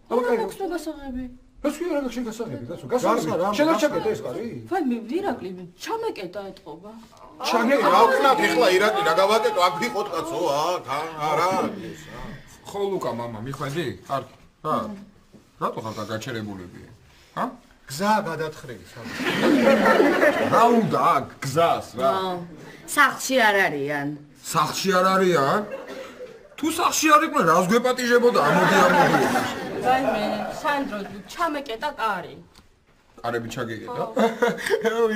აბა კარგი. მოხსნა გასაღები. ეს კი არა გაშენ გასაღები, კაცო, გასაღები. შენ არ ჩაკეტე ეს კარი? ვაი, მე ვირაკლი, ჩამეკეტა ეთყობა. ჩაგეკ რა ვქნათ ეხლა ირაკლი რა გავაკეთო, აქ ვიყოთ კაცო, არა. ხო ლუკა მამა, მიხვედი? კარგი. რა? რატო ხარ გაჩერებულები? ჰა? გზა გადათხრილი. რა უნდა აქ გზას რა? სახლში არ არიან. სახლში არ არიან? თუ სახლში არ იყვნენ, რას გვეპატიჟებოდა? ამოდი. ვაი მე, სანდრო, ჩამეკეტა კარი. კარები ჩაგეკეტა?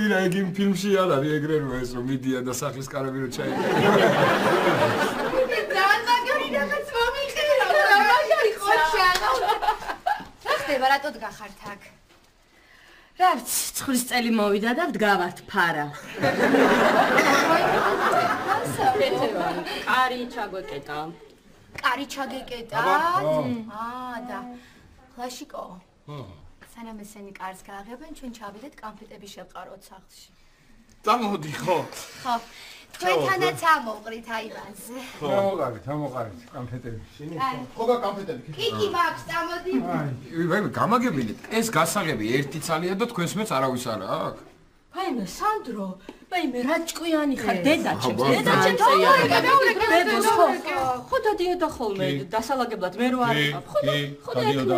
ირა იგი ფილმში არ არის ეგრე რო ეს რომ მიდიან და სახლის კარები რო ჩაიგე. ძალიან რაღაც მომიხელა, მაგარი ხოჩა. რა ხდება, რატო დგახართ აქ? რაც ცხლის წელი მოვიდა და ვდგავართ ფარა. კარი ჩაგვეკეტა. კარი ჩაგეკეტა? და ხლაშიკო. სანამ ესენი კარს გააღებენ, ჩვენ ჩავიდეთ კანფეტები შევყაროთ სახლში. წამოდი ხო? ხო. თქვენთანაც ამოვყრით აივანზე. ამოყარით კანფეტები. ხო კანფეტები. კიკი მაქვს, წამოდი. ვაი, გამაგებინეთ. ეს გასაღები ერთი ცალია და თქვენს მეც არავის არა აქ. ვაი მე, სანდრო, ვაი მე რა ჭკვიანი ხარ, დედა ჩემს. ბებოს ხო დადიოდა ხოლმე დასალაგებლად მე რო არ ვიყავ. ხო დადიოდა.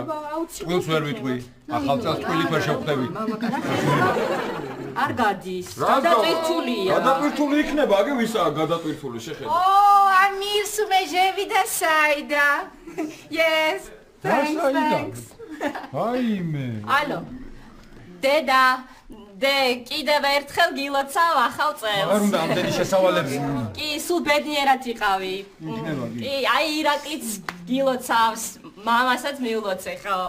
წყვილს ვერ ვიტყვი. ახალ წელს წყვილით ვერ შევხვდები. არ გადის. გადატვირთულია. გადატვირთული იქნება, აგე ვისაა გადატვირთული შეხედე. ამირს მეჟევი და საიდა. Yes. Thanks. აიმე. ალო. დედა დე კიდევ ერთხელ გილოცავ ახალ წელს. არ უნდა ამდენი შესავალები. კი, სულ ბედნიერად იყავი. კი, აი ირაკლიც გილოცავს, მამასაც მიულოცე, ხო?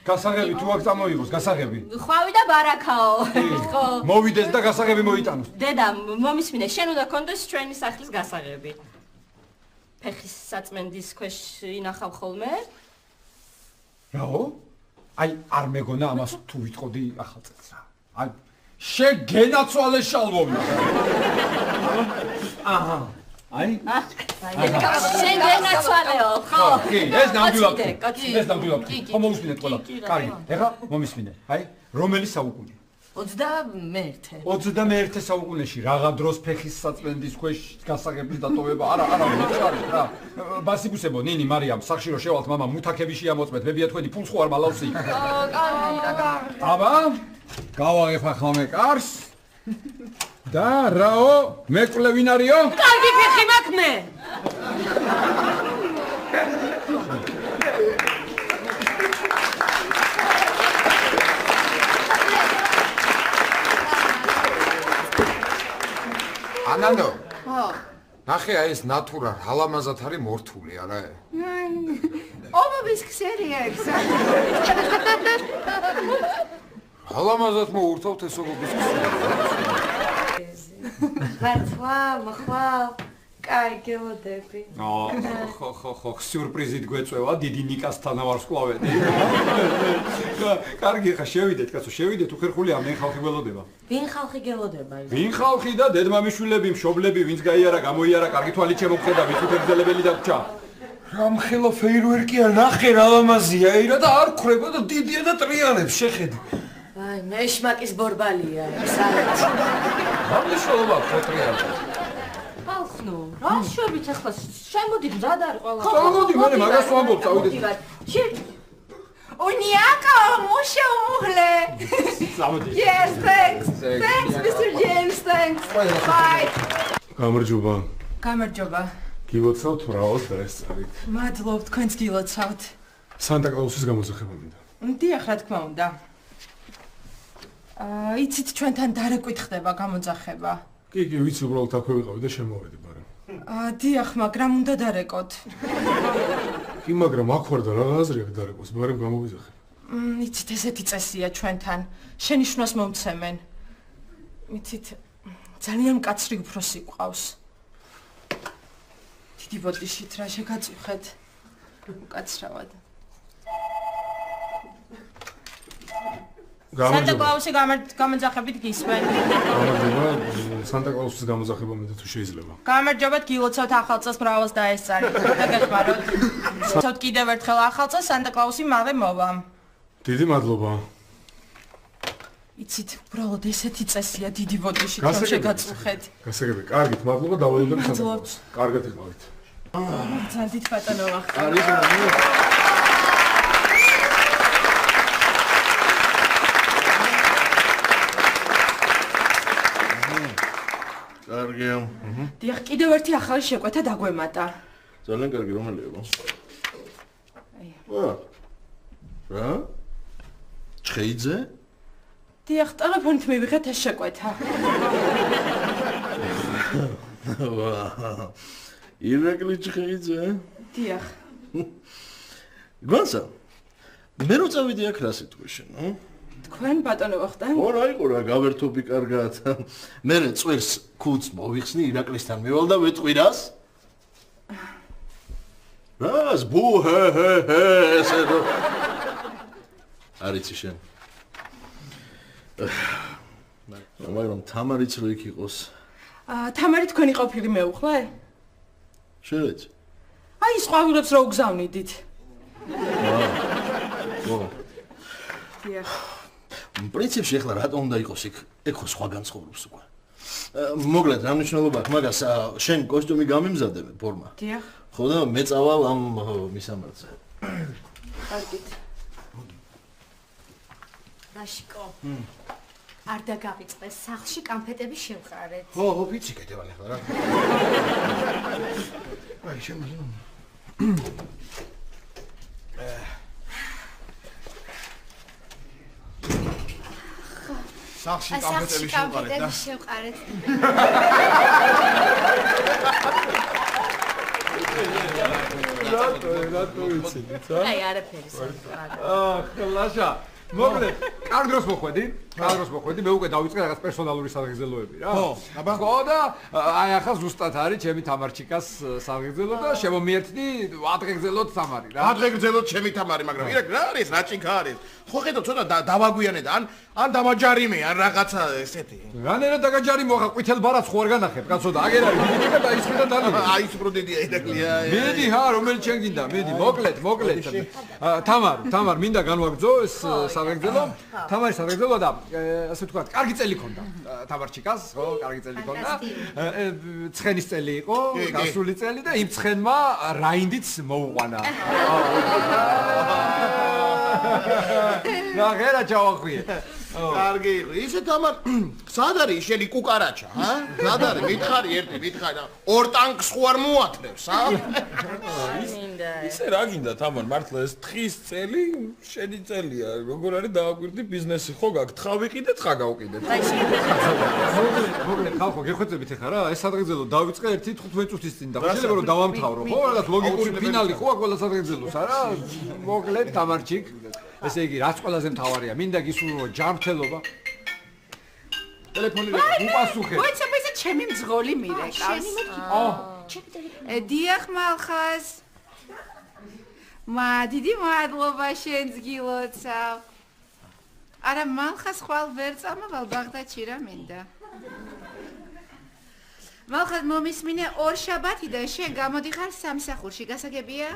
გასაღები თუ აქ წამოიღოს, გასაღები. ხვავი და ბარაქაო. ხო. მოვიდეს და გასაღები მოიტანოს. დედა, მომისმინე, შენ უნდა კონდეს ჩვენი სახლის გასაღები. ფეხის საწმენდის ქვეშ ინახავ ხოლმე? რაო? აი არ მეგონა ამას თუ ვიტყოდი ახალ წელს რა. აი შეგენაცვალე შალვომი. აჰა. აი? შეგენაცვალეო, ხო? კი, ეს ნამდვილად. ეს ნამდვილად. ხო მომისმინეთ ყველა. კარგი, ეხლა მომისმინე. აი, რომელი საუკუნე? 21. 21 საუკუნეში რაღა დროს ფეხის საწმენდის ქვეშ გასაღების დატოვება? არა, მოწარი რა. ბასიბუსებო, ნინი, მარიამ, სახში რო შევალთ, მამა, მუთაკები შეამოწმეთ, მებია თქვენი ფულს ხო არ მალავს იქ. კარგი. აბა, გავაღებ ახლა მე კარს. და რაო, მეკლე ვინ არისო? კარგი ფეხი მაქვს მე. ანანდო. ხო. ნახე ეს ნატურა ჰალამაზად არის მორთული, არა? ობობის ქსერია ეს. ჰალამაზად მოურთავთ ეს ობობის ქსერია. მახვა, კაი გელოდები. ხო, სიურპრიზით გვეწევა, დიდი ნიკასთან ვარსკვლავედი. კარგი, ხა შევიდეთ, კაცო, შევიდეთ, უხერხულია, მე ხალხი გველოდება. ვინ ხალხი გელოდება ის? ვინ ხალხი და დედმამიშვილები, მშობლები, ვინც გაიარა, გამოიარა, კარგი თვალი ჩემოგხედა, ვინც უთებძელებელი დაგჭა. რამხელა ფეირვერკია, ნახე რა ლამაზია, ირა და არ ხრება და დიდია და ტრიალებს, შეხედე. აი, მე შმაკის ბორბალია, სალაც. რა მნიშვნელობა აქვს ტრიალებს? ხალხნო, რა შვებით ახლა, შემოდი მზად არის ყველა. წამოდი, მე მაგას ვამბობ, წავიდეთ. უნიაკო, მუშა უმhle. წამოდი. Yes, thanks. Thanks, Mr. James, thanks. Bye. გამარჯობა. გამარჯობა. გილოცავთ რაოს რესტორნით. მადლობ, თქვენც გილოცავთ. სანტა კლაუსის გამოძახება მინდა. დიახ, რა თქმა უნდა. იცით ჩვენთან დარაკვით ხდება გამოძახება. კი, ვიცი, უბრალოდ აქვე ვიყავი და შემოვედი, მაგრამ. დიახ, მაგრამ უნდა დარეკოთ. კი, მაგრამ აქ ვარ და რა აზრი აქვს დარეკოს, მაგრამ გამოვიძახე. იცით, ესეთი წესია ჩვენთან. შენიშვნას მომცემენ. იცით, ძალიან მკაცრი უფროსი გვყავს. დიდი ბოდიშით რა შეგაწუხეთ. უკაცრავად. სანტა კლაუსი გამოძახებით გისმენ. გამარჯობა, სანტა კლაუსის გამოძახება მე თუ შეიძლება. გამარჯობათ, გილოცავთ ახალ წელს მრავალს დაესწარით. დაგეხმაროთ. ცოტ კიდევ ერთხელ ახალ წელს სანტა კლაუსი მალე მოვა. დიდი მადლობა. იცით, უბრალოდ ესეთი წესია დიდი ბოდიშით რა შეგაწუხეთ. გასაგებია. კარგით, მადლობა, დავალებდები სანტა კლაუსს. კარგად იყავით. ძალიან დიდ ბატონო ვახტანგ. კარგია. დიახ, კიდევ ერთი ახალი შეკვეთა დაგვემატა. ძალიან კარგი, რომელი იყო? რა? ჩხეიძე? დიახ, ტელეფონით მივიღეთ ეს შეკვეთა. ირაკლი ჩხეიძე? დიახ. გვანსა? მე რო წავიდი აქ რა სიტყვის შენ, თქვენ ბატონო ვახტანგ? რა იყო რა, გავერთობი კარგად. მე წვერს ქუდს მოვიხსნი ირაკლისთან მივალ და ვეტყვირას. რას ბუ ჰე ესე რო არიცი შენ. მაგრამ თამარიც რო იქ იყოს. თამარი თქვენი ყოფილი მეუღლე? შენც? აი სხვა ვიღებს რო უგზავნიდით. დიახ. პრინციპში ახლა რატომ უნდა იყოს იქ? ეგ ხო სხვაგან ცხოვრობს უკვე. მოგლედ რა მნიშვნელობა აქვს მაგას? შენ კოსტიუმი გამიმზადე ფორმა? დიახ. ხო და მე წავალ ამ მისამართზე. კარგით. რაშიკო. არ დაგავიწყდეს სახლში კანფეტები შევყარეთ. ხო, ვიცი კეთებანი ახლა რა. აი შემიძლია. სახლში კანფეტები შევყარეთ. რატო ვიცით, აი არაფერი. ხლაშა მოგლე, კარგ დროს მოხვედი, მე უკვე დავიწყე რაღაც პერსონალური საღებავები რა. ხო და აი ახლა ზუსტად არის ჩემი თამარჩიკას საღებავი და შემომიერთდი ადღეგრძელოთ თამარი რა. ადღეგრძელოთ ჩემი თამარი, მაგრამ ირაკლი რა არის, რა ჭიქა არის? ხო ხედავ ცოტა დავაგვიანე და ან დამაჯარიმე, ან რაღაცა ესეთი. რანერა დაგაჯარიმო ახლა ყვითელ ბარათს ხო არ განახებ, კაცო და აგერ არის დიდი და ისხი და დალი. აი ის უფრო დიდია ირაკლია. მიდი ჰა, რომელიც შენ გინდა, მიდი, მოკლედ. თამარ, მინდა განვაგრძო ეს საღებავო. თამარი საღებავო და ასე ვთქვათ, კარგი წელი ქონდა თამარჩიკას, ხო, კარგი წელი ქონდა. ცხენის წელი იყო, გასული წელი და იმ ცხენმა რაინდიც მოუყვანა. ნახერა ჩავახვიე. კარგი იყო. ისე თამარ, სად არის შენი კუკარაჩა, ჰა? სად არის? მითხარი და ორ ტანკს ხო არ მოათრევს, ჰა? ისე რა გინდა თამარ, მართლა ეს თხის წელი შენი წელია. როგორ არის დააკვირდი ბიზნესი ხო გაქვს? თხა ვიყიდე, თხა გავყიდე. მოგლედ ხალხო, გეხვეწებით ახლა რა, ეს სადღეგრძელო დავიწყე 1-15 წუთის წინ და შეიძლება რომ დავამთავრო, ხო? რაღაც ლოგიკური ფინალი ხო აქვს ყველა სადღეგრძელოს, არა? მოგლედ თამარჩიკ. ესე იგი, რაც ყველაზე მთავარია, მინდა გისურვო ჯანმრთელობა. ტელეფონი უპასუხე. მოიცა ისე ჩემი მძღოლი მირეკავს. დიახ მალხას. დიდი მადლობა შენს გილოცავ. არა მალხას ხვალ ვერ წამავალ ბაღდადში რა მინდა. მალხას მომისმინე ორ შაბათიდან შენ გამოდიხარ სამსახურში, გასაგებია?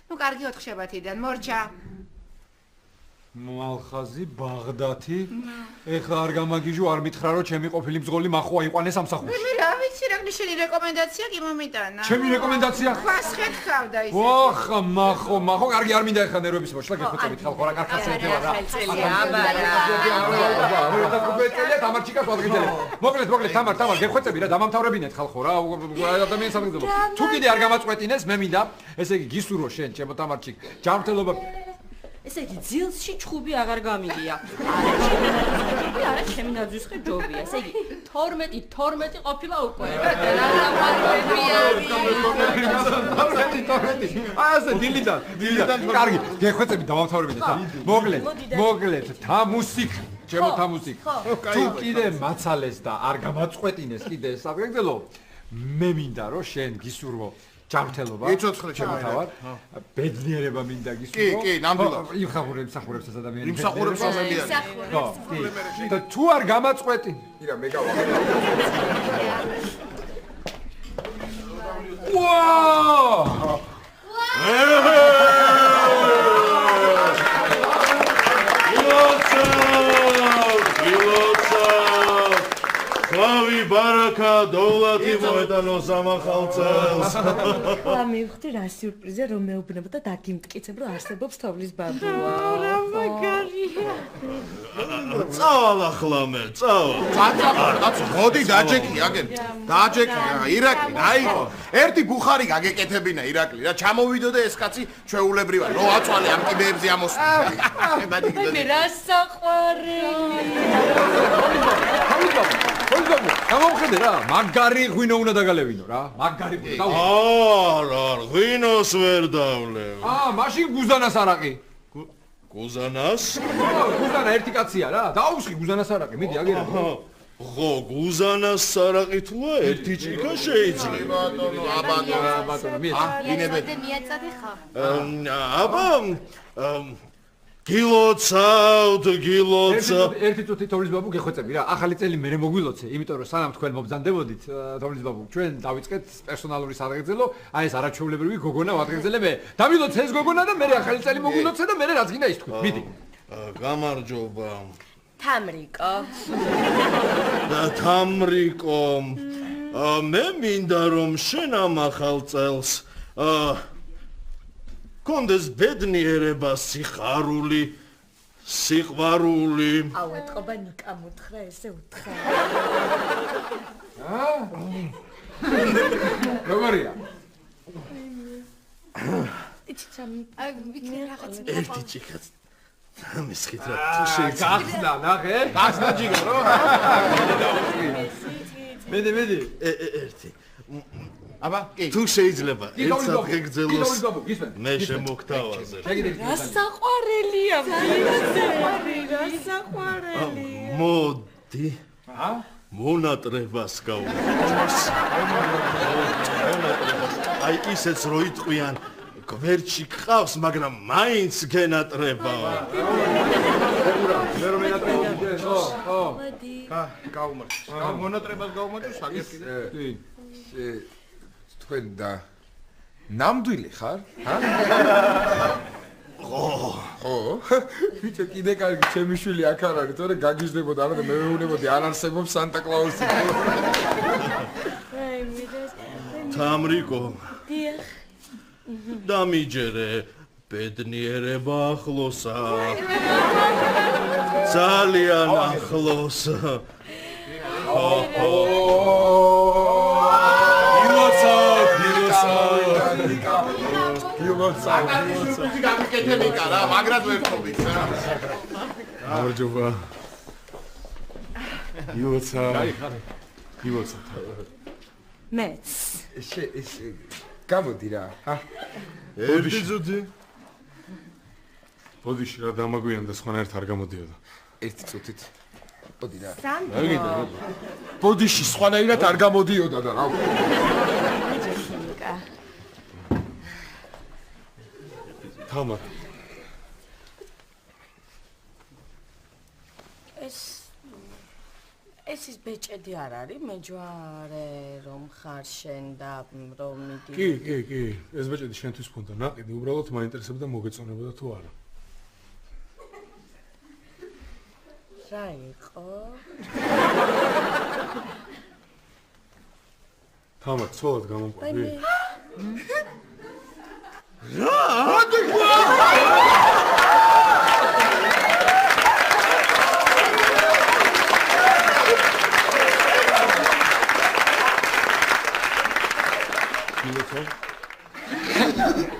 ნუ კარგი 4 შაბათიდან მორჩა. მალხაზი ბაღდათი ეხლა არ გამაგიჟო არ მითხრა რომ ჩემი ყოფილი მძღოლი მახვა იყვანეს სამსახურში მე რა ვიცი რა შენი რეკომენდაცია კი მომიტანა ჩემი რეკომენდაცია ხას ხეთქავდა ისე ოხ მახო კარგი არ მინდა ეხლა ნერვების მოშლა გეხვეწებით ხალხო რა კარგად შეედება რა თამარჩიკას ვადგინე მოკლედ თამარ გეხვეწები რა დამამთავრებინეთ ხალხო რა ადამიანს ამგზავნო თუ კიდე არ გამაწყვეტინეს მე მინდა ესე იგი გისურვო შენ ჩემო თამარჩიკ ჯანმრთელობა ესე იგი ძილში ჩხუბი აღარ გამიგია. არა, ჩემი ნაძვისხე ჯობია. ესე იგი 12 ყოფილა უკვე. ასე დილიდან. კარგი, გეხვეწები დავამთავრებინე თა. მოგლეთ, თა მუსიკა. ჩემო თა მუსიკა. თუ კიდე მაცალეს და არ გამაწყვეტინეს კიდე საფრანგელო, მე მინდა რომ შენ გისურვო ჯანმრთელობა. იცოცხლე ჩემო თავად. ბედნიერება მინდა გისურვო. კი, ნამდვილად. იმსახურებს ეს ადამიანი. იმსახურებს ადამიანი. ხო, და თუ არ გამაწყვეტინ. ირა მე გავა. ვაუ! Slavi baraka dovlati moetano samakhaltsels. ხა მივხვდი რა სიურპრიზია რომ მეუბნებ და დაგიმტკიცებ რომ არსებობს თოვლის ბაბუა. რა მაგარია. წავალ ახლა მე, წავალ. კაცო, მოდი დაჯეკი აგენ. დაჯეკი, ირაკლი, დაიყო. ერთი ბუხარი გაგეკეთებინა ირაკლი რა ჩამოვიდო და ეს კაცი ჩვეულებრივად რო აწვალე ამ კიბეებზე ამოსვლა. მე რა საყვარელი. გამომხედე რა, მაგარი ღვინო უნდა დაგალევინო რა. მაგარი ღვინო. არა, ღვინოს ვერ დავლევ. მაშინ გუზანას არაყი. გუზანას? გუზანა ერთი კაცია რა. დაუსხი გუზანას არაყი, მიდი აგერა. ხო, გუზანას არაყი თუა ერთი ჭიქა შეიძლება. ბატონო, დინებედი მიაწადი ხა. აბა გილოცავთ. ერთი წუთი თოვლის ბაბუ გეხვეწები რა. ახალი წელი მე მოგვილოცე, იმიტომ რომ სანამ თქვენ მობრძანდებოდით თოვლის ბაბუ, ჩვენ დავიწყეთ პერსონალური სარგეზელო, აი ეს არაჩვეულებრივი გოგონა ვადღეგზელე მე. დავილოცე ეს გოგონა და მე ახალი წელი მოგვილოცე და მე რაც გინდა ის თქვი. მიდი. გამარჯობა. თამრიკო. თამრიკო. მე მინდა რომ შენ ამ ახალ წელს კონდეს ბედნიერება, სიხარული, სიყვარული. აუ ეთყობა ნიკა მოთხრა ესე უთხრა. როგორია? ერთი ჭიქაც მისხიტრა თუ შეიძლება. გახსნა, ნახე? გახსნა ჯიგარო? მედი. ერთი. აბა, კი. თუ შეიძლება, ერთად გეგძელოს. მე შემოგთავაზე. რა საყვარელია, რა საყვარელი. მოდი. მონატრებას გავუშვას. აი ისეც რო იტყვიან, გვერდში გყავს, მაგრამ მაინც გენატრებაო. მე რომ ენატრებოდი, ხო. გაუმარჯოს. მონატრებას გაუმარჯოს, აგერ კიდე. თქვენ და ნამდვილი ხარ? ხო. ბიჭო, კიდე კარგი, ჩემი შვილი აქ არ არის, თორე გაგიჟდებოდა, არა და მე მეუბნებოდი, არ არსებობს სანტა კლაუსი. თამრიკო. დიახ. დამიჯერე, ბედნიერება ახლოსა. ძალიან ახლოსა. გამიკეთებიკა რა, მაგრად ვერ თობით რა. გამარჯობა. იოცა. იოცა. მეც. ეს გამოდი რა. ერთი წუთი. ბოდიში რა დამაგვიანდა სხვანაირად არ გამოდიოდა. ერთი წუთით. ბოდი რა. ბოდიში სხვანაირად არ გამოდიოდა და რა. თამარ. ეს ის ბეჭედი არ არის, მეჯვარე რომ ხარ შენ და რომ მიდი. კი, ეს ბეჭედი შენთვის მქონდა, ნაყიდი, უბრალოდ მაინტერესებდა მოგეწონებოდა თუ არა. რა იყო? თამარ, ცოლად გამომყვები? რა? მოდი გვა!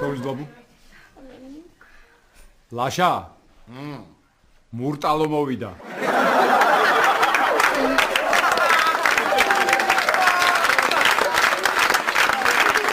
თოვლის ბაბუ. ლაშა მურტალო მოვიდა